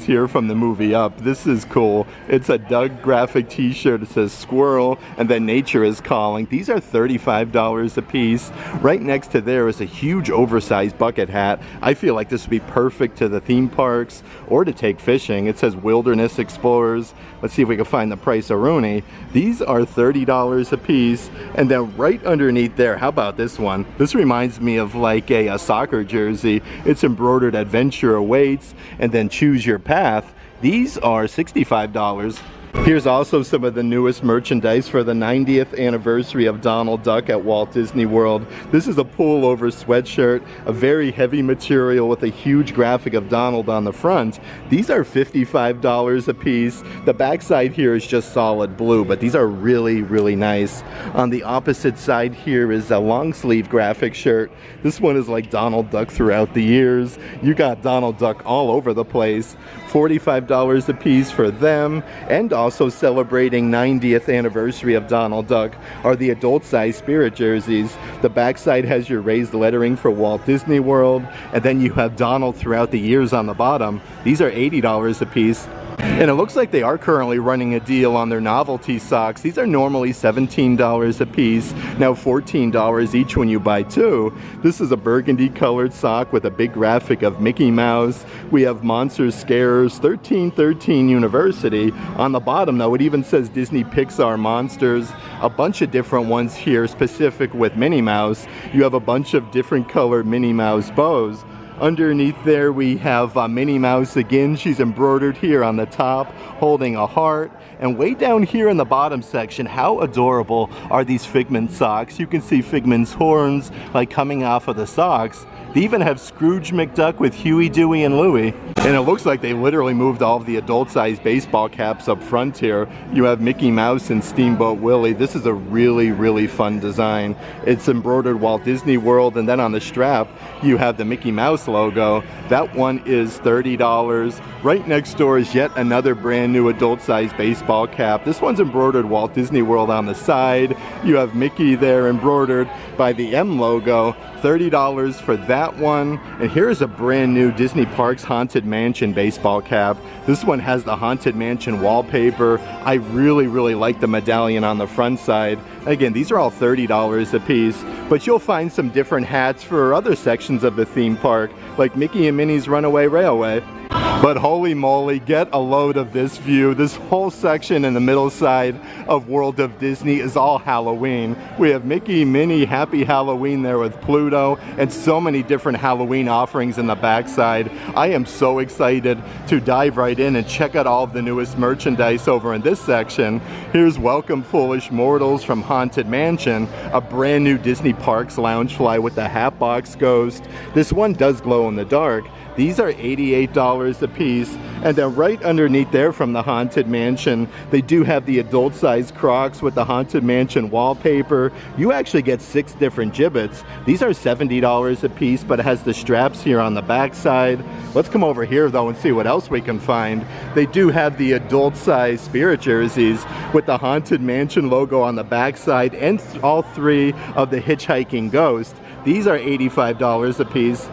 here from the movie Up. This is cool. It's a Doug graphic t-shirt. It says squirrel and then nature is calling. These are $35 a piece. Right next to there is a huge oversized bucket hat. I feel like this would be perfect to the theme parks or to take fishing. It says Wilderness Explorers. Let's see if we can find the price of Rooney. These are $30 a piece. And then right underneath there, how about this one? This reminds me of like a soccer jersey. It's embroidered Adventure Awaits and then Choose Your Path. These are $65. Here's also some of the newest merchandise for the 90th anniversary of Donald Duck at Walt Disney World. This is a pullover sweatshirt, a very heavy material with a huge graphic of Donald on the front. These are $55 a piece. The backside here is just solid blue, but these are really, really nice. On the opposite side here is a long sleeve graphic shirt. This one is like Donald Duck throughout the years. You got Donald Duck all over the place. $45 a piece for them. And also celebrating 90th anniversary of Donald Duck are the adult size Spirit jerseys. The backside has your raised lettering for Walt Disney World, and then you have Donald throughout the years on the bottom. These are $80 a piece. And it looks like they are currently running a deal on their novelty socks. These are normally $17 a piece, now $14 each when you buy two. This is a burgundy colored sock with a big graphic of Mickey Mouse. We have Monsters Scares 1313 University. On the bottom though, it even says Disney Pixar Monsters. A bunch of different ones here specific with Minnie Mouse. You have a bunch of different colored Minnie Mouse bows. Underneath there we have Minnie Mouse again. She's embroidered here on the top, holding a heart. And way down here in the bottom section, how adorable are these Figment socks? You can see Figment's horns like coming off of the socks. They even have Scrooge McDuck with Huey, Dewey, and Louie. And it looks like they literally moved all of the adult-sized baseball caps up front here. You have Mickey Mouse and Steamboat Willie. This is a really, really fun design. It's embroidered Walt Disney World, and then on the strap, you have the Mickey Mouse logo. That one is $30. Right next door is yet another brand new adult-sized baseball cap. This one's embroidered Walt Disney World on the side. You have Mickey there embroidered by the M logo. $30 for that one. And here's a brand new Disney Parks Haunted Mansion baseball cap. This one has the Haunted Mansion wallpaper. I really, really like the medallion on the front side. Again, these are all $30 a piece, but you'll find some different hats for other sections of the theme park, like Mickey and Minnie's Runaway Railway. But holy moly, get a load of this view. This whole section in the middle side of World of Disney is all Halloween. We have Mickey, Minnie, Happy Halloween there with Pluto, and so many different Halloween offerings in the backside. I am so excited to dive right in and check out all of the newest merchandise over in this section. Here's Welcome Foolish Mortals from Haunted Mansion, a brand new Disney Parks Loungefly with the Hatbox Ghost. This one does glow in the dark. These are $88 a piece. And then right underneath there from the Haunted Mansion, they do have the adult-sized Crocs with the Haunted Mansion wallpaper. You actually get 6 different gibbets. These are $70 a piece, but it has the straps here on the back side. Let's come over here though and see what else we can find. They do have the adult-sized Spirit jerseys with the Haunted Mansion logo on the back side and all 3 of the Hitchhiking Ghost. These are $85 a piece.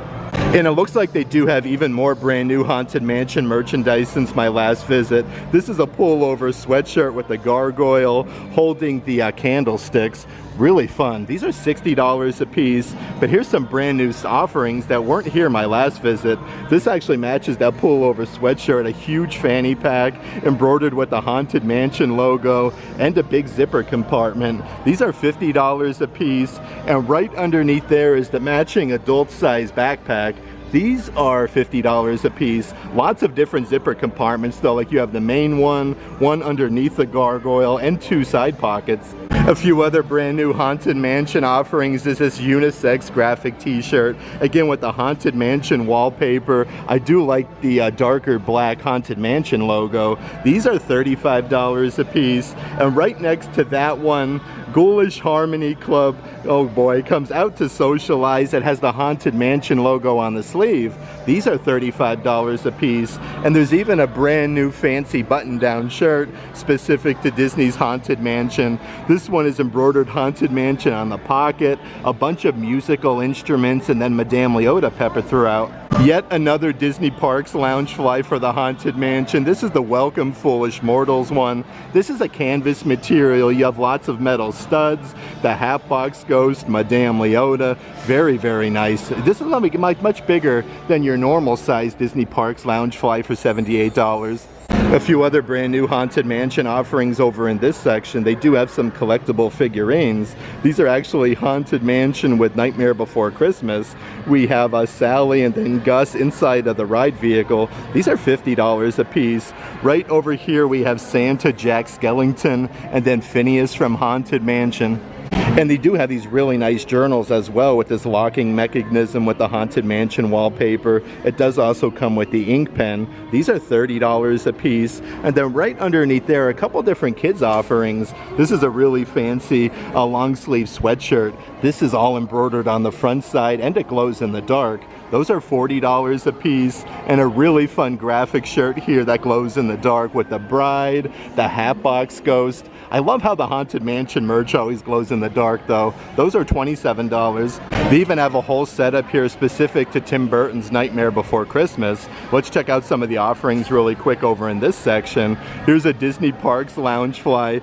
And it looks like they do have even more brand new Haunted Mansion merchandise since my last visit. This is a pullover sweatshirt with the gargoyle holding the candlesticks. Really fun. These are $60 a piece, but here's some brand new offerings that weren't here my last visit. This actually matches that pullover sweatshirt, a huge fanny pack embroidered with the Haunted Mansion logo and a big zipper compartment. These are $50 a piece, and right underneath there is the matching adult size backpack. These are $50 a piece. Lots of different zipper compartments though, like you have the main one underneath the gargoyle, and 2 side pockets. A few other brand new Haunted Mansion offerings is this unisex graphic t-shirt, again with the Haunted Mansion wallpaper. I do like the darker black Haunted Mansion logo. These are $35 a piece, and right next to that one, Ghoulish Harmony Club, oh boy, comes out to socialize. It has the Haunted Mansion logo on the sleeve. These are $35 a piece, and there's even a brand new fancy button-down shirt specific to Disney's Haunted Mansion. This one is embroidered Haunted Mansion on the pocket, a bunch of musical instruments, and then Madame Leota peppered throughout. Yet another Disney Parks Loungefly for the Haunted Mansion. This is the Welcome Foolish Mortals one. This is a canvas material. You have lots of metal studs, the Hatbox Ghost, Madame Leota. Very, very nice. This is much bigger than your normal size Disney Parks Loungefly for $78. A few other brand new Haunted Mansion offerings over in this section. They do have some collectible figurines. These are actually Haunted Mansion with Nightmare Before Christmas. We have Sally and then Gus inside of the ride vehicle. These are $50 a piece. Right over here we have Santa, Jack Skellington, and then Phineas from Haunted Mansion. And they do have these really nice journals as well with this locking mechanism with the Haunted Mansion wallpaper. It does also come with the ink pen. These are $30 a piece. And then right underneath there, a couple different kids offerings. This is a really fancy long sleeve sweatshirt. This is all embroidered on the front side and it glows in the dark. Those are $40 a piece, and a really fun graphic shirt here that glows in the dark with the bride, the Hatbox Ghost. I love how the Haunted Mansion merch always glows in the dark though. Those are $27. They even have a whole setup here specific to Tim Burton's Nightmare Before Christmas. Let's check out some of the offerings really quick over in this section. Here's a Disney Parks Loungefly.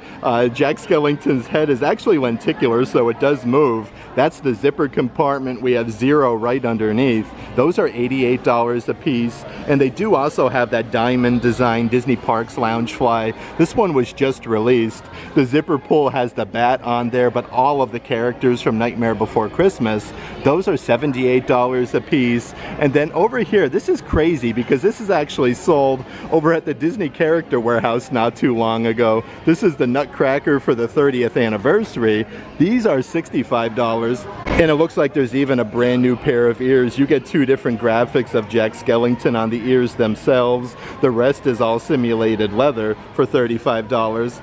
Jack Skellington's head is actually lenticular, so it does move. That's the zipper compartment. We have 0 right underneath. Those are $88 a piece, and they do also have that diamond design Disney Parks Loungefly. This one was just released. The zipper pull has the bat on there, but all of the characters from Nightmare Before Christmas. Those are $78 a piece. And then over here, this is crazy because this is actually sold over at the Disney Character Warehouse not too long ago. This is the Nutcracker for the 30th anniversary. These are $65. And it looks like there's even a brand new pair of ears. You get 2 different graphics of Jack Skellington on the ears themselves. The rest is all simulated leather for $35.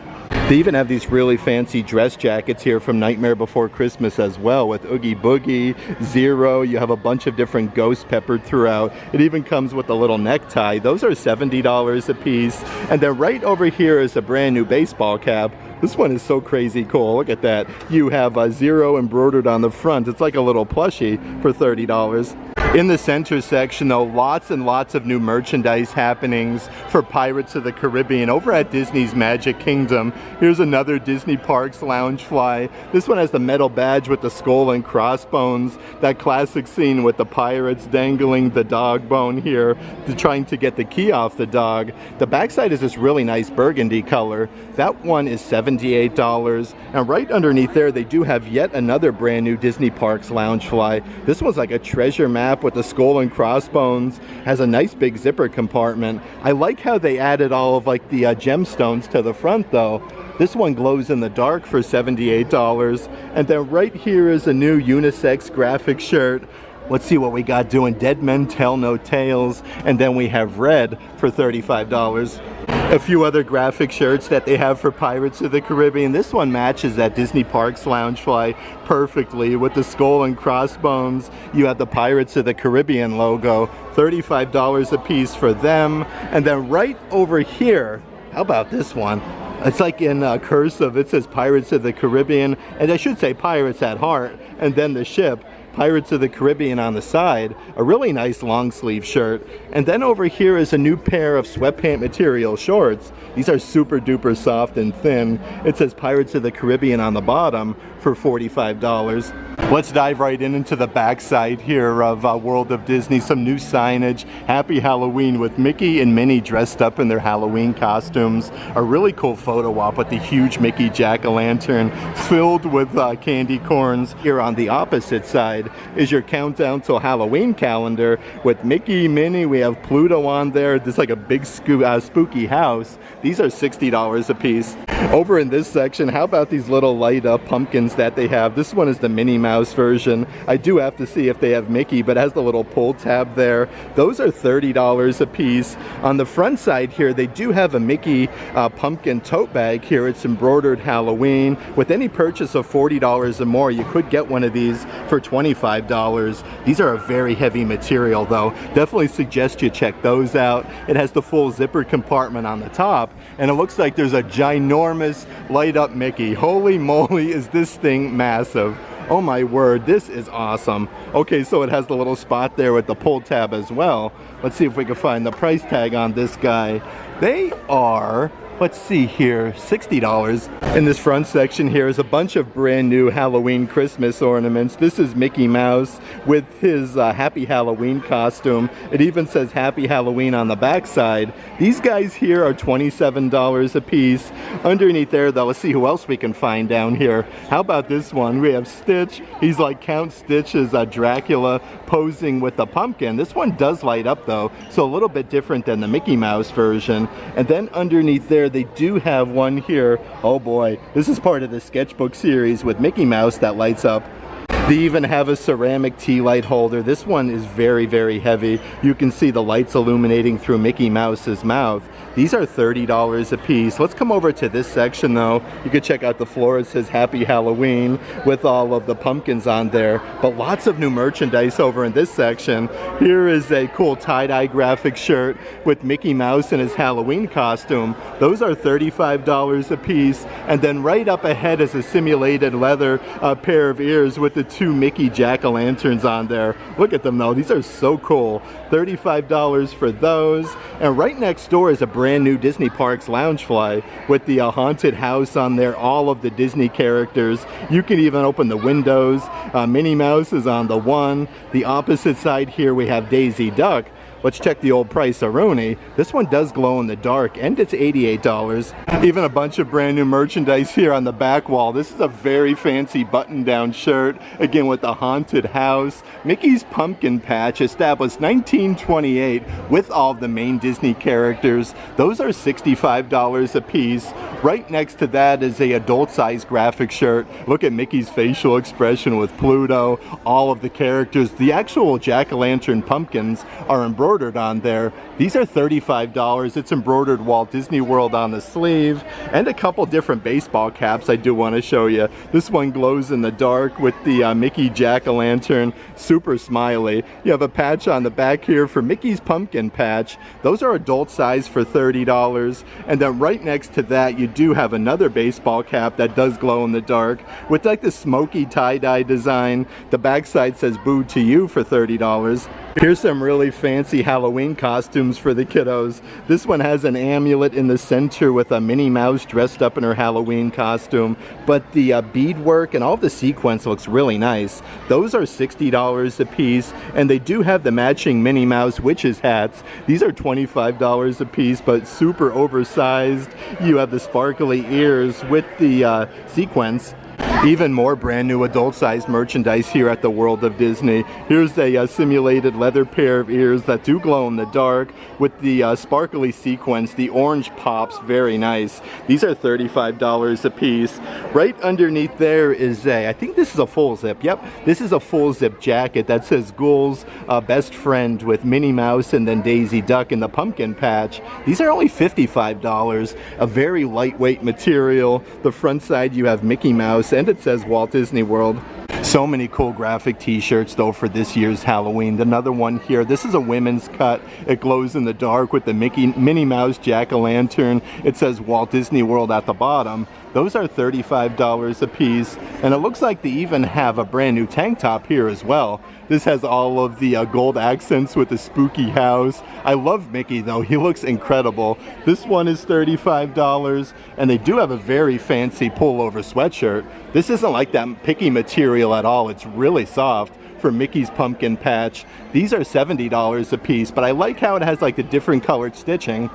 They even have these really fancy dress jackets here from Nightmare Before Christmas as well, with Oogie Boogie, Zero. You have a bunch of different ghosts peppered throughout. It even comes with a little necktie. Those are $70 a piece. And then right over here is a brand new baseball cap. This one is so crazy cool. Look at that. You have Zero embroidered on the front. It's like a little plushie for $30. In the center section though, lots and lots of new merchandise happenings for Pirates of the Caribbean over at Disney's Magic Kingdom. Here's another Disney Parks Loungefly. This one has the metal badge with the skull and crossbones. That classic scene with the pirates dangling the dog bone here, trying to get the key off the dog. The backside is this really nice burgundy color. That one is $78. And right underneath there, they do have yet another brand new Disney Parks Loungefly. This one's like a treasure map with the skull and crossbones. Has a nice big zipper compartment. I like how they added all of like the gemstones to the front though. This one glows in the dark for $78. And then right here is a new unisex graphic shirt. Let's see what we got doing. Dead Men Tell No Tales. And then we have red for $35. A few other graphic shirts that they have for Pirates of the Caribbean. This one matches that Disney Parks Loungefly perfectly with the skull and crossbones. You have the Pirates of the Caribbean logo. $35 a piece for them. And then right over here, how about this one? It's like in cursive. It says Pirates of the Caribbean, and I should say Pirates at Heart, and then the ship. Pirates of the Caribbean on the side, a really nice long sleeve shirt. And then over here is a new pair of sweatpant material shorts. These are super duper soft and thin. It says Pirates of the Caribbean on the bottom for $45. Let's dive right into the backside here of World of Disney. Some new signage. Happy Halloween with Mickey and Minnie dressed up in their Halloween costumes. A really cool photo op with the huge Mickey jack-o'-lantern filled with candy corns. Here on the opposite side, side is your countdown till Halloween calendar with Mickey, Minnie, we have Pluto on there. This is like a big spooky house. These are $60 a piece. Over in this section, how about these little light up pumpkins that they have? This one is the Minnie Mouse version. I do have to see if they have Mickey, but it has the little pull tab there. Those are $30 a piece. On the front side here, they do have a Mickey pumpkin tote bag here. It's embroidered Halloween. With any purchase of $40 or more, you could get one of these for $25. These are a very heavy material though. Definitely suggest you check those out. It has the full zipper compartment on the top, and it looks like there's a ginormous light up Mickey. Holy moly, is this thing massive. Oh my word, this is awesome. Okay, so it has the little spot there with the pull tab as well. Let's see if we can find the price tag on this guy. They are, let's see here, $60. In this front section here is a bunch of brand new Halloween Christmas ornaments. This is Mickey Mouse with his Happy Halloween costume. It even says Happy Halloween on the back side. These guys here are $27 a piece. Underneath there though, let's see who else we can find down here. How about this one? We have Stitch. He's like Count Stitch as Dracula posing with the pumpkin. This one does light up though, so a little bit different than the Mickey Mouse version. And then underneath there, they do have one here. Oh boy, this is part of the sketchbook series with Mickey Mouse that lights up. They even have a ceramic tea light holder. This one is very, very heavy. You can see the lights illuminating through Mickey Mouse's mouth. These are $30 a piece. Let's come over to this section though. You can check out the floor. It says Happy Halloween with all of the pumpkins on there. But lots of new merchandise over in this section. Here is a cool tie-dye graphic shirt with Mickey Mouse in his Halloween costume. Those are $35 a piece. And then right up ahead is a simulated leather pair of ears with the two Mickey jack-o'-lanterns on there. Look at them though. These are so cool. $35 for those. And right next door is a brand new Disney Parks Loungefly with the haunted house on there, all of the Disney characters. You can even open the windows. Minnie Mouse is on the one. The opposite side here we have Daisy Duck. Let's check the old price-a-roni. This one does glow in the dark, and it's $88. Even a bunch of brand new merchandise here on the back wall. This is a very fancy button-down shirt, again with the haunted house. Mickey's Pumpkin Patch, established 1928 with all the main Disney characters. Those are $65 a piece. Right next to that is a adult-sized graphic shirt. Look at Mickey's facial expression with Pluto, all of the characters. The actual jack-o'-lantern pumpkins are embroidered on there. These are $35. It's embroidered Walt Disney World on the sleeve, and a couple different baseball caps I do want to show you. This one glows in the dark with the Mickey jack-o'-lantern, super smiley. You have a patch on the back here for Mickey's Pumpkin Patch. Those are adult size for $30. And then right next to that, you do have another baseball cap that does glow in the dark with like the smoky tie-dye design. The backside says Boo to You for $30. Here's some really fancy Halloween costumes for the kiddos. This one has an amulet in the center with a Minnie Mouse dressed up in her Halloween costume, but the beadwork and all the sequence looks really nice. Those are $60 a piece, and they do have the matching Minnie Mouse witches hats. These are $25 a piece, but super oversized. You have the sparkly ears with the sequence. Even more brand new adult-sized merchandise here at the World of Disney. Here's a simulated leather pair of ears that do glow in the dark with the sparkly sequence. The orange pops very nice. These are $35 a piece. Right underneath there is I think this is a full zip. Yep, this is a full zip jacket that says Ghoul's best friend with Minnie Mouse and then Daisy Duck in the pumpkin patch. These are only $55. A very lightweight material. The front side you have Mickey Mouse, and it says Walt Disney World. So many cool graphic t-shirts though for this year's Halloween. Another one here. This is a women's cut. It glows in the dark with the Minnie Mouse jack-o'-lantern. It says Walt Disney World at the bottom. Those are $35 a piece. And it looks like they even have a brand new tank top here as well. This has all of the gold accents with the spooky house. I love Mickey though. He looks incredible. This one is $35, and they do have a very fancy pullover sweatshirt. This isn't like that picky material at all. It's really soft for Mickey's Pumpkin Patch. These are $70 a piece, but I like how it has like the different colored stitching.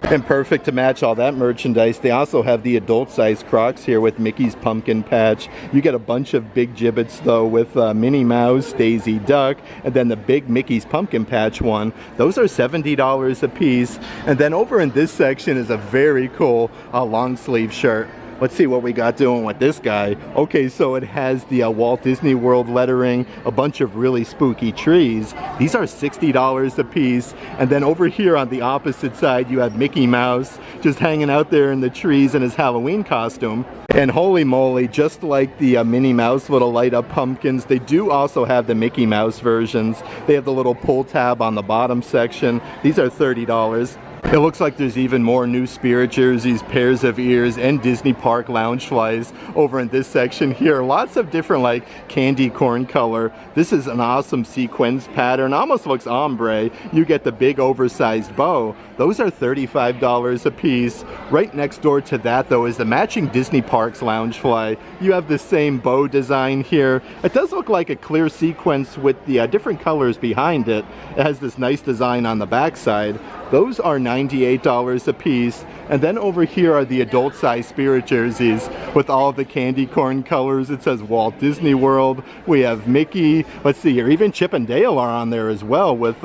And perfect to match all that merchandise, they also have the adult-sized Crocs here with Mickey's Pumpkin Patch. You get a bunch of big gibbets though with Minnie Mouse, Daisy Duck, and then the big Mickey's Pumpkin Patch one. Those are $70 a piece. And then over in this section is a very cool long sleeve shirt. Let's see what we got doing with this guy. Okay, so it has the Walt Disney World lettering, a bunch of really spooky trees. These are $60 a piece. And then over here on the opposite side, you have Mickey Mouse just hanging out there in the trees in his Halloween costume. And holy moly, just like the Minnie Mouse little light up pumpkins, they do also have the Mickey Mouse versions. They have the little pull tab on the bottom section. These are $30. It looks like there's even more new Spirit jerseys, pairs of ears, and Disney Park Loungeflies over in this section here. Lots of different like candy corn color. This is an awesome sequins pattern. Almost looks ombre. You get the big oversized bow. Those are $35 a piece. Right next door to that though is the matching Disney Parks Loungefly. You have the same bow design here. It does look like a clear sequence with the different colors behind it. It has this nice design on the back side. Those are $98 a piece. And then over here are the adult size Spirit jerseys with all of the candy corn colors. It says Walt Disney World. We have Mickey. Let's see here, even Chip and Dale are on there as well with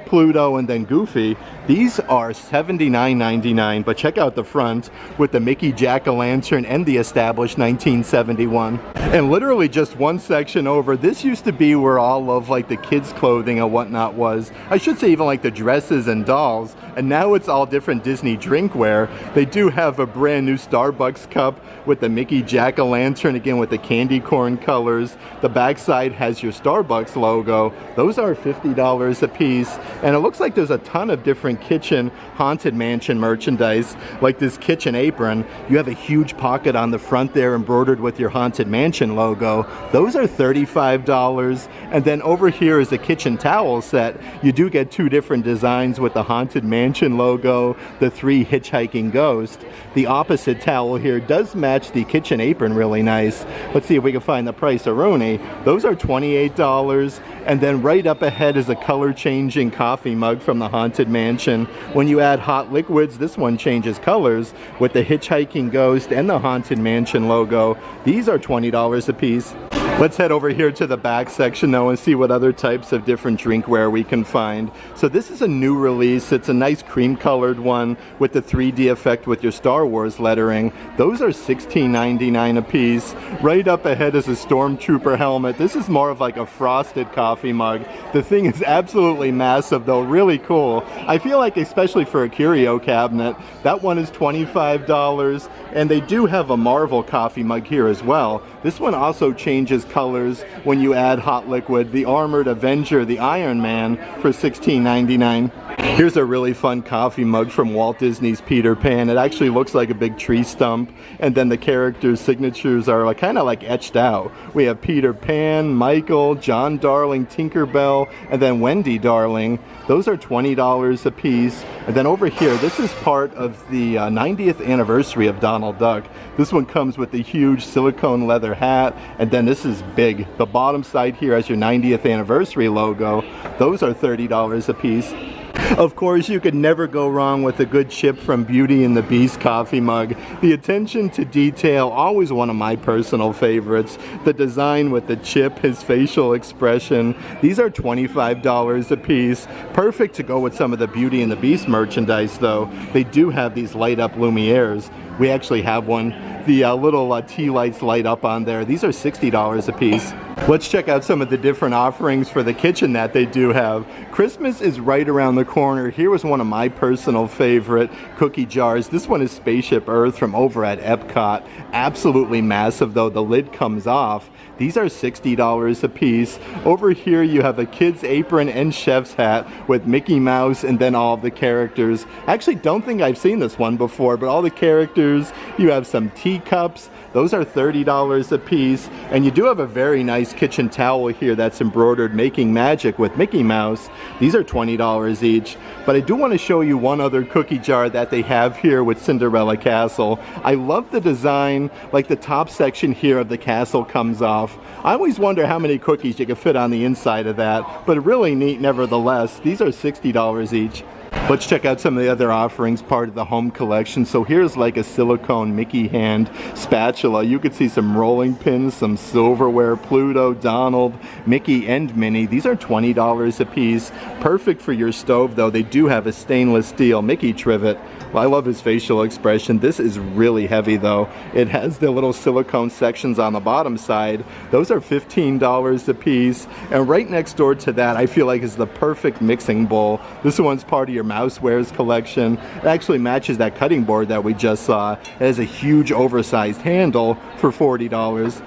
Pluto and then Goofy. These are $79.99, but check out the front with the Mickey Jack-o'-lantern and the established 1971. And literally just one section over, this used to be where all of like the kids' clothing and whatnot was. I should say even like the dresses and dolls. And now it's all different Disney drinkware. They do have a brand new Starbucks cup with the Mickey Jack-o'-lantern, again with the candy corn colors. The backside has your Starbucks logo. Those are $50 a piece. And it looks like there's a ton of different kitchen Haunted Mansion merchandise, like this kitchen apron. You have a huge pocket on the front there embroidered with your Haunted Mansion logo. Those are $35. And then over here is a kitchen towel set. You do get two different designs with the Haunted Mansion logo, the 3 hitchhiking ghosts. The opposite towel here does match the kitchen apron really nice. Let's see if we can find the price-a-roni. Those are $28. And then right up ahead is a color-changing coffee mug from the Haunted Mansion. When you add hot liquids, this one changes colors with the hitchhiking ghost and the Haunted Mansion logo. These are $20 a piece. Let's head over here to the back section though and see what other types of different drinkware we can find. So this is a new release. It's a nice cream colored one with the 3D effect with your Star Wars lettering. Those are $16.99 a piece. Right up ahead is a Stormtrooper helmet. This is more of like a frosted coffee mug. The thing is absolutely massive though, really cool. I feel like especially for a curio cabinet, that one is $25. And they do have a Marvel coffee mug here as well. This one also changes colors when you add hot liquid. The Armored Avenger, the Iron Man, for $16.99. Here's a really fun coffee mug from Walt Disney's Peter Pan. It actually looks like a big tree stump, and then the characters' signatures are kind of like etched out. We have Peter Pan, Michael, John Darling, Tinkerbell, and then Wendy Darling. Those are $20 a piece. And then over here, this is part of the 90th anniversary of Donald Duck. This one comes with the huge silicone leather hat, and then this is big. The bottom side here has your 90th anniversary logo. Those are $30 a piece. Of course, you could never go wrong with a good Chip from Beauty and the Beast coffee mug. The attention to detail, always one of my personal favorites. The design with the Chip, his facial expression. These are $25 a piece. Perfect to go with some of the Beauty and the Beast merchandise though. They do have these light up Lumieres. We actually have one. The little tea lights light up on there. These are $60 a piece. Let's check out some of the different offerings for the kitchen that they do have. Christmas is right around the corner. Here was one of my personal favorite cookie jars. This one is Spaceship Earth from over at Epcot. Absolutely massive though. The lid comes off. These are $60 a piece. Over here you have a kid's apron and chef's hat with Mickey Mouse and then all of the characters. I actually don't think I've seen this one before, but all the characters. You have some teacups. Those are $30 a piece. And you do have a very nice kitchen towel here that's embroidered Making Magic with Mickey Mouse. These are $20 each. But I do want to show you one other cookie jar that they have here with Cinderella Castle. I love the design, like the top section here of the castle comes off. I always wonder how many cookies you can fit on the inside of that, but really neat nevertheless. These are $60 each. Let's check out some of the other offerings, part of the home collection. So here's like a silicone Mickey hand spatula. You could see some rolling pins, some silverware, Pluto, Donald, Mickey, and Minnie. These are $20 a piece. Perfect for your stove though. They do have a stainless steel Mickey trivet. Well, I love his facial expression. This is really heavy though. It has the little silicone sections on the bottom side. Those are $15 a piece. And right next door to that, I feel like is the perfect mixing bowl. This one's part of your mousewares collection. It actually matches that cutting board that we just saw. It has a huge oversized handle for $40.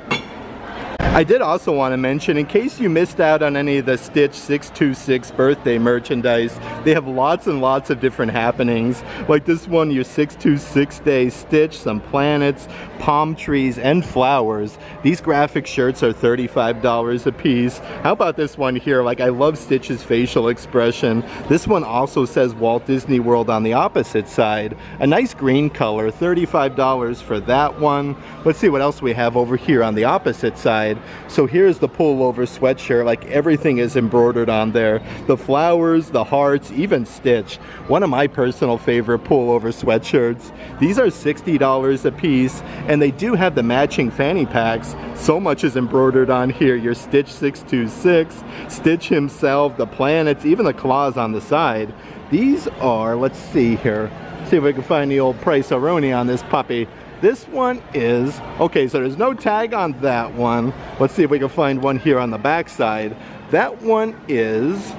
I did also want to mention, in case you missed out on any of the Stitch 626 birthday merchandise, they have lots and lots of different happenings. Like this one, your 626 day Stitch, some planets, palm trees, and flowers. These graphic shirts are $35 a piece. How about this one here? Like, I love Stitch's facial expression. This one also says Walt Disney World on the opposite side. A nice green color, $35 for that one. Let's see what else we have over here on the opposite side. So here's the pullover sweatshirt, like everything is embroidered on there. The flowers, the hearts, even Stitch. One of my personal favorite pullover sweatshirts. These are $60 a piece, and they do have the matching fanny packs. So much is embroidered on here. Your Stitch 626, Stitch himself, the planets, even the claws on the side. These are, let's see here. See if we can find the old price-a-roni on this puppy. This one is, okay, so there's no tag on that one. Let's see if we can find one here on the back side. That one is,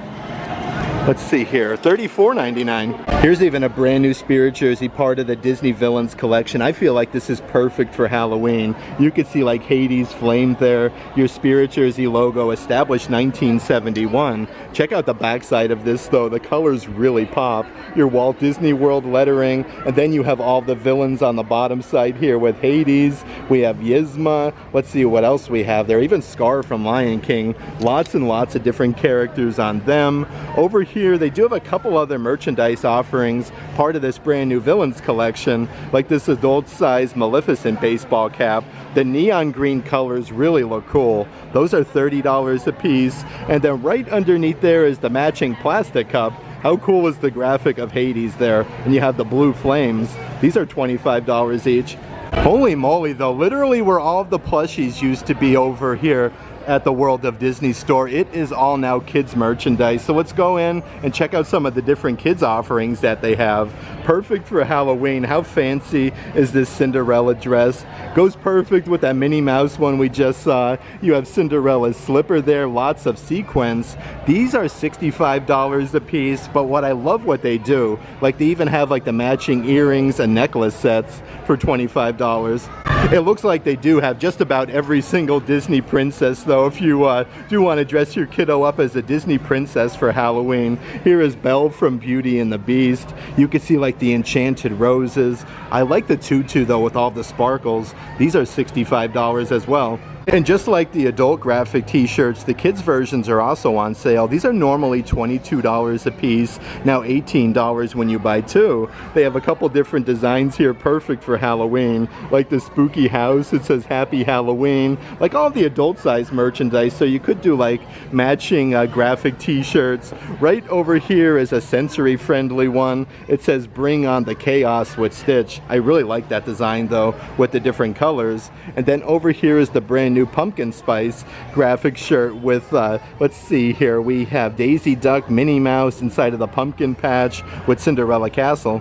let's see here, $34.99. Here's even a brand new Spirit jersey, part of the Disney Villains collection. I feel like this is perfect for Halloween. You could see like Hades flamed there. Your Spirit jersey logo, established 1971. Check out the backside of this though. The colors really pop. Your Walt Disney World lettering, and then you have all the villains on the bottom side here with Hades. We have Yzma. Let's see what else we have there. Even Scar from Lion King. Lots and lots of different characters on them. Over here, they do have a couple other merchandise offerings, part of this brand new Villains collection, like this adult size Maleficent baseball cap. The neon green colors really look cool. Those are $30 a piece. And then right underneath there is the matching plastic cup. How cool is the graphic of Hades there? And you have the blue flames. These are $25 each. Holy moly though, literally where all of the plushies used to be over here at the World of Disney store, it is all now kids merchandise. So let's go in and check out some of the different kids offerings that they have. Perfect for Halloween. How fancy is this Cinderella dress? Goes perfect with that Minnie Mouse one we just saw. You have Cinderella's slipper there, lots of sequins. These are $65 a piece, but what I love what they do, like they even have like the matching earrings and necklace sets for $25. It looks like they do have just about every single Disney princess though. If you do want to dress your kiddo up as a Disney princess for Halloween, here is Belle from Beauty and the Beast. You can see like the enchanted roses. I like the tutu though with all the sparkles. These are $65 as well. And just like the adult graphic t-shirts, the kids versions are also on sale. These are normally $22 a piece, now $18 when you buy two. They have a couple different designs here, perfect for Halloween, like the spooky house. It says Happy Halloween, like all the adult size merchandise. So you could do like matching graphic t-shirts. Right over here is a sensory friendly one. It says Bring on the Chaos with Stitch. I really like that design though, with the different colors. And then over here is the brand new pumpkin spice graphic shirt with let's see here, we have Daisy Duck, Minnie Mouse inside of the pumpkin patch with Cinderella Castle.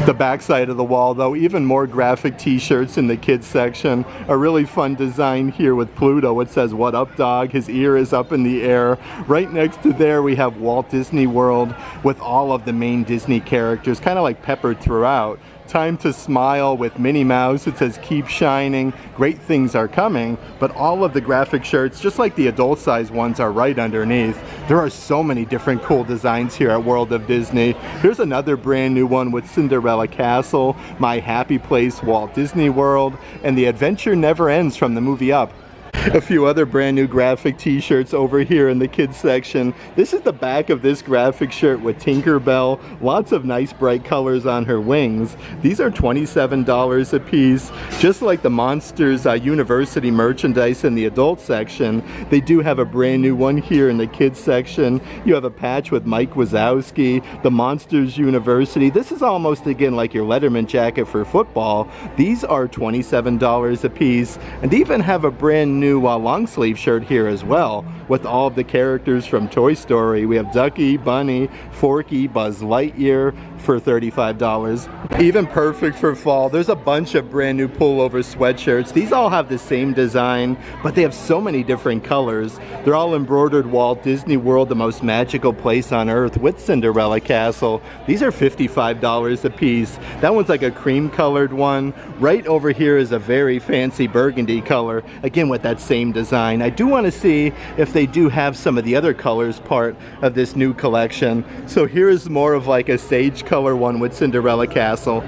The back side of the wall though, even more graphic t-shirts in the kids section. A really fun design here with Pluto. It says What Up Dog, his ear is up in the air. Right next to there we have Walt Disney World with all of the main Disney characters kind of like peppered throughout. Time to Smile with Minnie Mouse. It says Keep Shining, great things are coming. But all of the graphic shirts, just like the adult size ones, are right underneath. There are so many different cool designs here at World of Disney. Here's another brand new one with Cinderella Castle, My Happy Place Walt Disney World, and The Adventure Never Ends from the movie Up. A few other brand new graphic t-shirts over here in the kids section. This is the back of this graphic shirt with Tinkerbell. Lots of nice bright colors on her wings. These are $27 a piece. Just like the Monsters University merchandise in the adult section, they do have a brand new one here in the kids section. You have a patch with Mike Wazowski, the Monsters University. This is almost again like your Letterman jacket for football. These are $27 a piece, and they even have a brand new long sleeve shirt here as well with all of the characters from Toy Story. We have Ducky, Bunny, Forky, Buzz Lightyear for $35. Even perfect for fall. There's a bunch of brand new pullover sweatshirts. These all have the same design, but they have so many different colors. They're all embroidered Walt Disney World, the most magical place on earth, with Cinderella Castle. These are $55 a piece. That one's like a cream colored one. Right over here is a very fancy burgundy color, again with that same design. I do want to see if they do have some of the other colors part of this new collection. So here is more of like a sage color one with Cinderella Castle.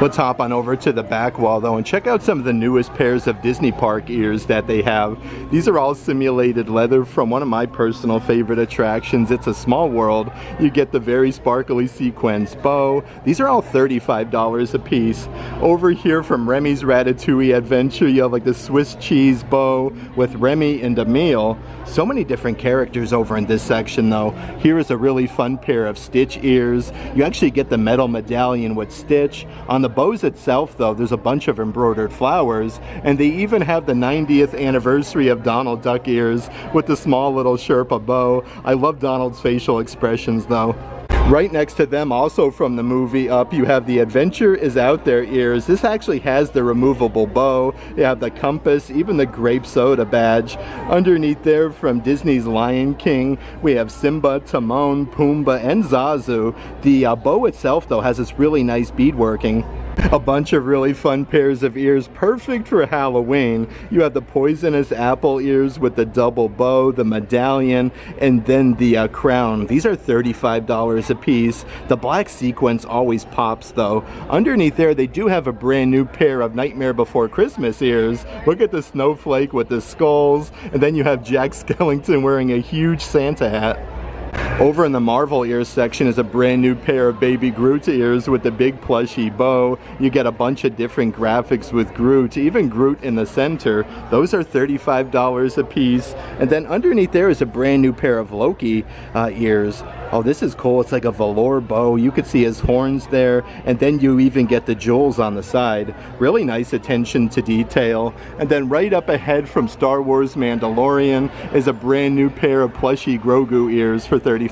Let's hop on over to the back wall though and check out some of the newest pairs of Disney Park ears that they have. These are all simulated leather from one of my personal favorite attractions. It's a Small World. You get the very sparkly sequins bow. These are all $35 a piece. Over here from Remy's Ratatouille Adventure, you have like the Swiss cheese bow with Remy and Emile. So many different characters over in this section though. Here is a really fun pair of Stitch ears. You actually get the metal medallion with Stitch. On the bows itself though, there's a bunch of embroidered flowers, and they even have the 90th anniversary of Donald Duck ears with the small little Sherpa bow. I love Donald's facial expressions though. Right next to them, also from the movie Up, you have the Adventure is Out There ears. This actually has the removable bow. You have the compass, even the grape soda badge. Underneath there, from Disney's Lion King, we have Simba, Timon, Pumbaa, and Zazu. The bow itself, though, has this really nice beadworking. A bunch of really fun pairs of ears, perfect for Halloween. You have the poisonous apple ears with the double bow, the medallion, and then the crown. These are $35 a piece. The black sequence always pops though. Underneath there, they do have a brand new pair of Nightmare Before Christmas ears. Look at the snowflake with the skulls, and then you have Jack Skellington wearing a huge Santa hat. Over in the Marvel ears section is a brand new pair of Baby Groot ears with the big plushy bow. You get a bunch of different graphics with Groot, even Groot in the center. Those are $35 a piece. And then underneath there is a brand new pair of Loki ears. Oh, this is cool. It's like a velour bow. You could see his horns there, and then you even get the jewels on the side. Really nice attention to detail. And then right up ahead from Star Wars Mandalorian is a brand new pair of plushy Grogu ears for $35.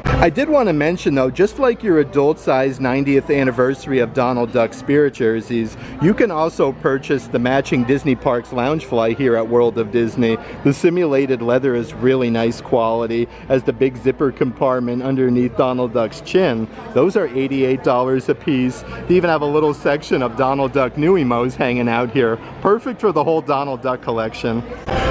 I did want to mention though, just like your adult size 90th anniversary of Donald Duck Spirit jerseys, you can also purchase the matching Disney Parks Loungefly here at World of Disney. The simulated leather is really nice quality, as the big zipper compartment underneath Donald Duck's chin. Those are $88 a piece. They even have a little section of Donald Duck new emos hanging out here. Perfect for the whole Donald Duck collection.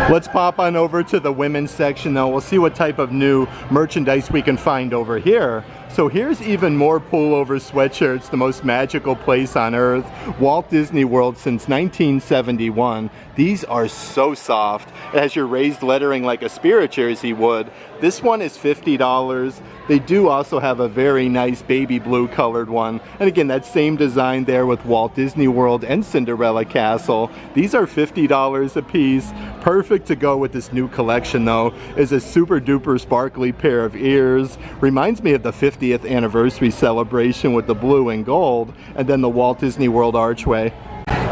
Let's pop on over to the women's section though. We'll see what type of new merchandise we can find over here. So here's even more pullover sweatshirts, the most magical place on earth, Walt Disney World since 1971. These are so soft. It has your raised lettering like a Spirit jersey would. This one is $50. They do also have a very nice baby blue colored one. And again, that same design there with Walt Disney World and Cinderella Castle. These are $50 a piece. Perfect to go with this new collection though is a super duper sparkly pair of ears. Reminds me of the 50th anniversary celebration with the blue and gold, and then the Walt Disney World archway.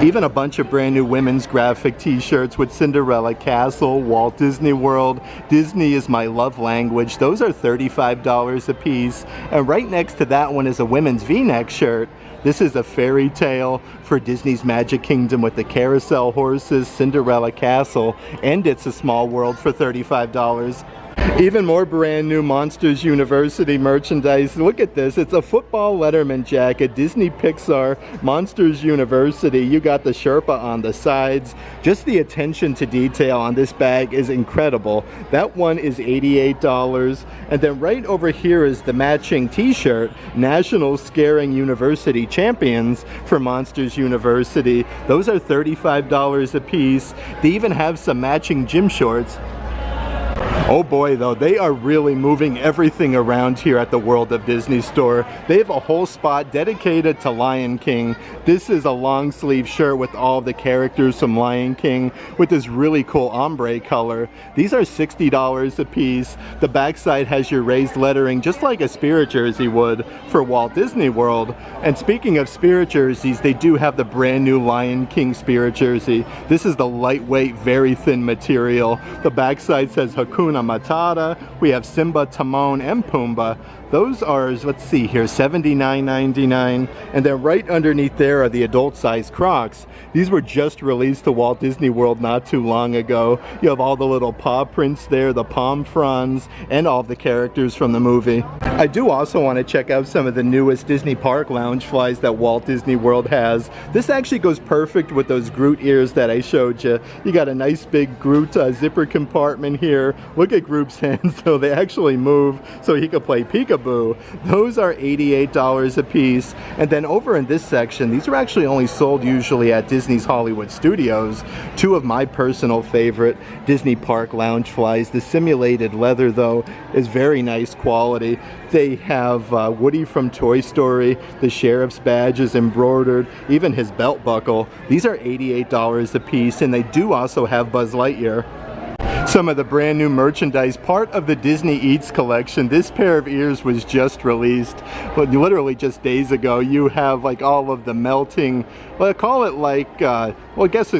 Even a bunch of brand new women's graphic t-shirts with Cinderella Castle, Walt Disney World, Disney is my love language. Those are $35 a piece. And right next to that one is a women's v-neck shirt. This is a fairy tale for Disney's Magic Kingdom with the carousel horses, Cinderella Castle, and It's a Small World for $35. Even more brand new Monsters University merchandise. Look at this. It's a football Letterman jacket. Disney Pixar Monsters University. You got the Sherpa on the sides. Just the attention to detail on this bag is incredible. That one is $88. And then right over here is the matching t-shirt. National Scaring University Champions for Monsters University. Those are $35 a piece. They even have some matching gym shorts. Oh boy, though, they are really moving everything around here at the World of Disney store. They have a whole spot dedicated to Lion King. This is a long sleeve shirt with all the characters from Lion King with this really cool ombre color. These are $60 a piece. The backside has your raised lettering just like a Spirit jersey would for Walt Disney World. And speaking of Spirit jerseys, they do have the brand new Lion King Spirit jersey. This is the lightweight, very thin material. The backside says Hakuna Matata. We have Simba, Timon, and Pumbaa. Those are, let's see here, $79.99. And then right underneath there are the adult size Crocs. These were just released to Walt Disney World not too long ago. You have all the little paw prints there, the palm fronds, and all the characters from the movie. I do also want to check out some of the newest Disney Park Loungeflies that Walt Disney World has. This actually goes perfect with those Groot ears that I showed you. You got a nice big Groot zipper compartment here. Look at Groot's hands, so they actually move so he could play peekaboo. Those are $88 a piece. And then over in this section, these are actually only sold usually at Disney's Hollywood Studios. Two of my personal favorite Disney Park Loungeflies. The simulated leather, though, is very nice quality. They have Woody from Toy Story. The sheriff's badge is embroidered, even his belt buckle. These are $88 a piece, and they do also have Buzz Lightyear. Some of the brand new merchandise, part of the Disney Eats collection. This pair of ears was just released, but literally just days ago. You have like all of the melting, well, I call it like, well, I guess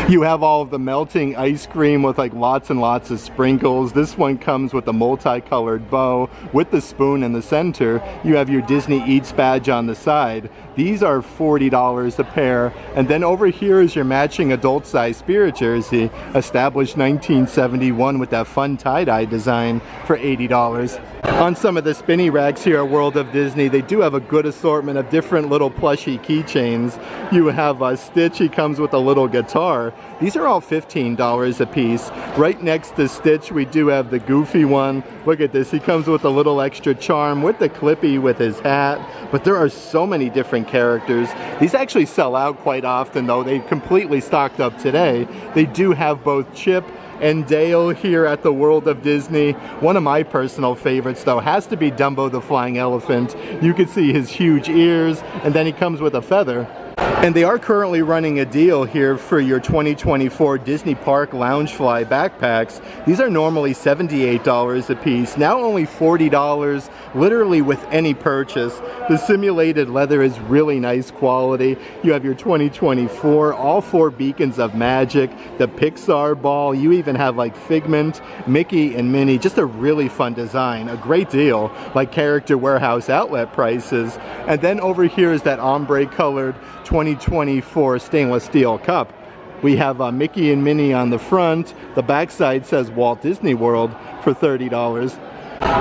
you have all of the melting ice cream with like lots and lots of sprinkles. This one comes with a multicolored bow with the spoon in the center. You have your Disney Eats badge on the side. These are $40 a pair. And then over here is your matching adult size Spirit jersey, established 1971 with that fun tie-dye design for $80. On some of the spinny racks here at World of Disney, they do have a good assortment of different little plushy keychains. You have a Stitch, he comes with a little guitar. These are all $15 a piece. Right next to Stitch, we do have the Goofy one. Look at this, he comes with a little extra charm with the Clippy with his hat. But there are so many different characters. These actually sell out quite often, though. They completely stocked up today. They do have both Chip and Dale here at the World of Disney. One of my personal favorites, though, has to be Dumbo the Flying Elephant. You can see his huge ears, and then he comes with a feather. And they are currently running a deal here for your 2024 Disney Park Loungefly backpacks. These are normally $78 a piece, now only $40, literally with any purchase. The simulated leather is really nice quality. You have your 2024, all 4 beacons of magic, the Pixar ball, you even have like Figment, Mickey, and Minnie. Just a really fun design, a great deal, like Character Warehouse outlet prices. And then over here is that ombre colored 2024 stainless steel cup. We have Mickey and Minnie on the front. The backside says Walt Disney World for $30.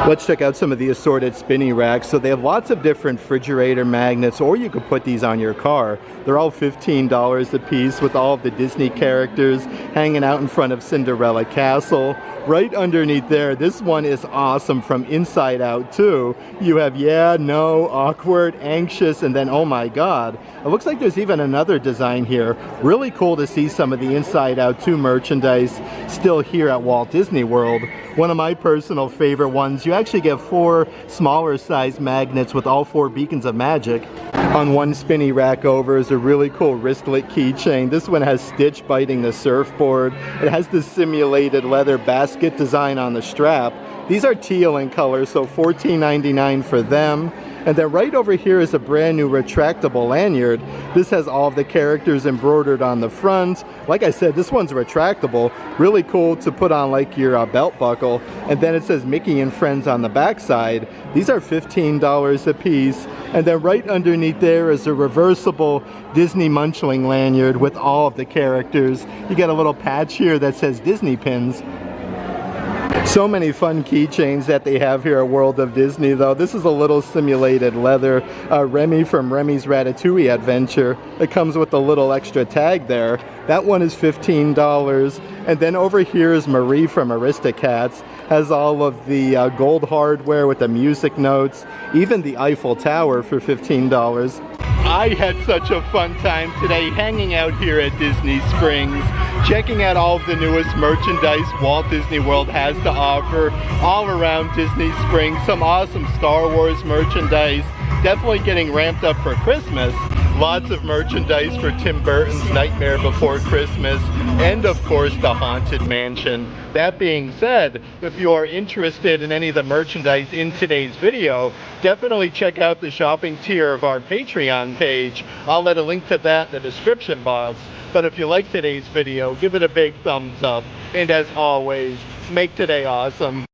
Let's check out some of the assorted spinny racks. So they have lots of different refrigerator magnets, or you could put these on your car. They're all $15 a piece with all of the Disney characters hanging out in front of Cinderella Castle. Right underneath there, this one is awesome from Inside Out too. You have yeah, no, awkward, anxious, and then oh my god. It looks like there's even another design here. Really cool to see some of the Inside Out 2 merchandise still here at Walt Disney World. One of my personal favorite ones, you actually get 4 smaller size magnets with all 4 beacons of magic. On one spinny rack over is a really cool wristlet keychain. This one has Stitch biting the surfboard. It has the simulated leather basket design on the strap. These are teal in color, so $14.99 for them. And then right over here is a brand new retractable lanyard. This has all of the characters embroidered on the front. Like I said, this one's retractable. Really cool to put on like your belt buckle. And then it says Mickey and Friends on the backside. These are $15 a piece. And then right underneath there is a reversible Disney Munchling lanyard with all of the characters. You get a little patch here that says Disney Pins. So many fun keychains that they have here at World of Disney though. This is a little simulated leather Remy from Remy's Ratatouille Adventure. It comes with a little extra tag there. That one is $15. And then over here is Marie from Aristocats. Has all of the gold hardware with the music notes. Even the Eiffel Tower for $15. I had such a fun time today hanging out here at Disney Springs, checking out all of the newest merchandise Walt Disney World has to offer all around Disney Springs. Some awesome Star Wars merchandise, definitely getting ramped up for Christmas. Lots of merchandise for Tim Burton's Nightmare Before Christmas, and of course the Haunted Mansion. That being said, if you are interested in any of the merchandise in today's video, definitely check out the shopping tier of our Patreon page. I'll let a link to that in the description box. But if you like today's video, give it a big thumbs up. And as always, make today awesome.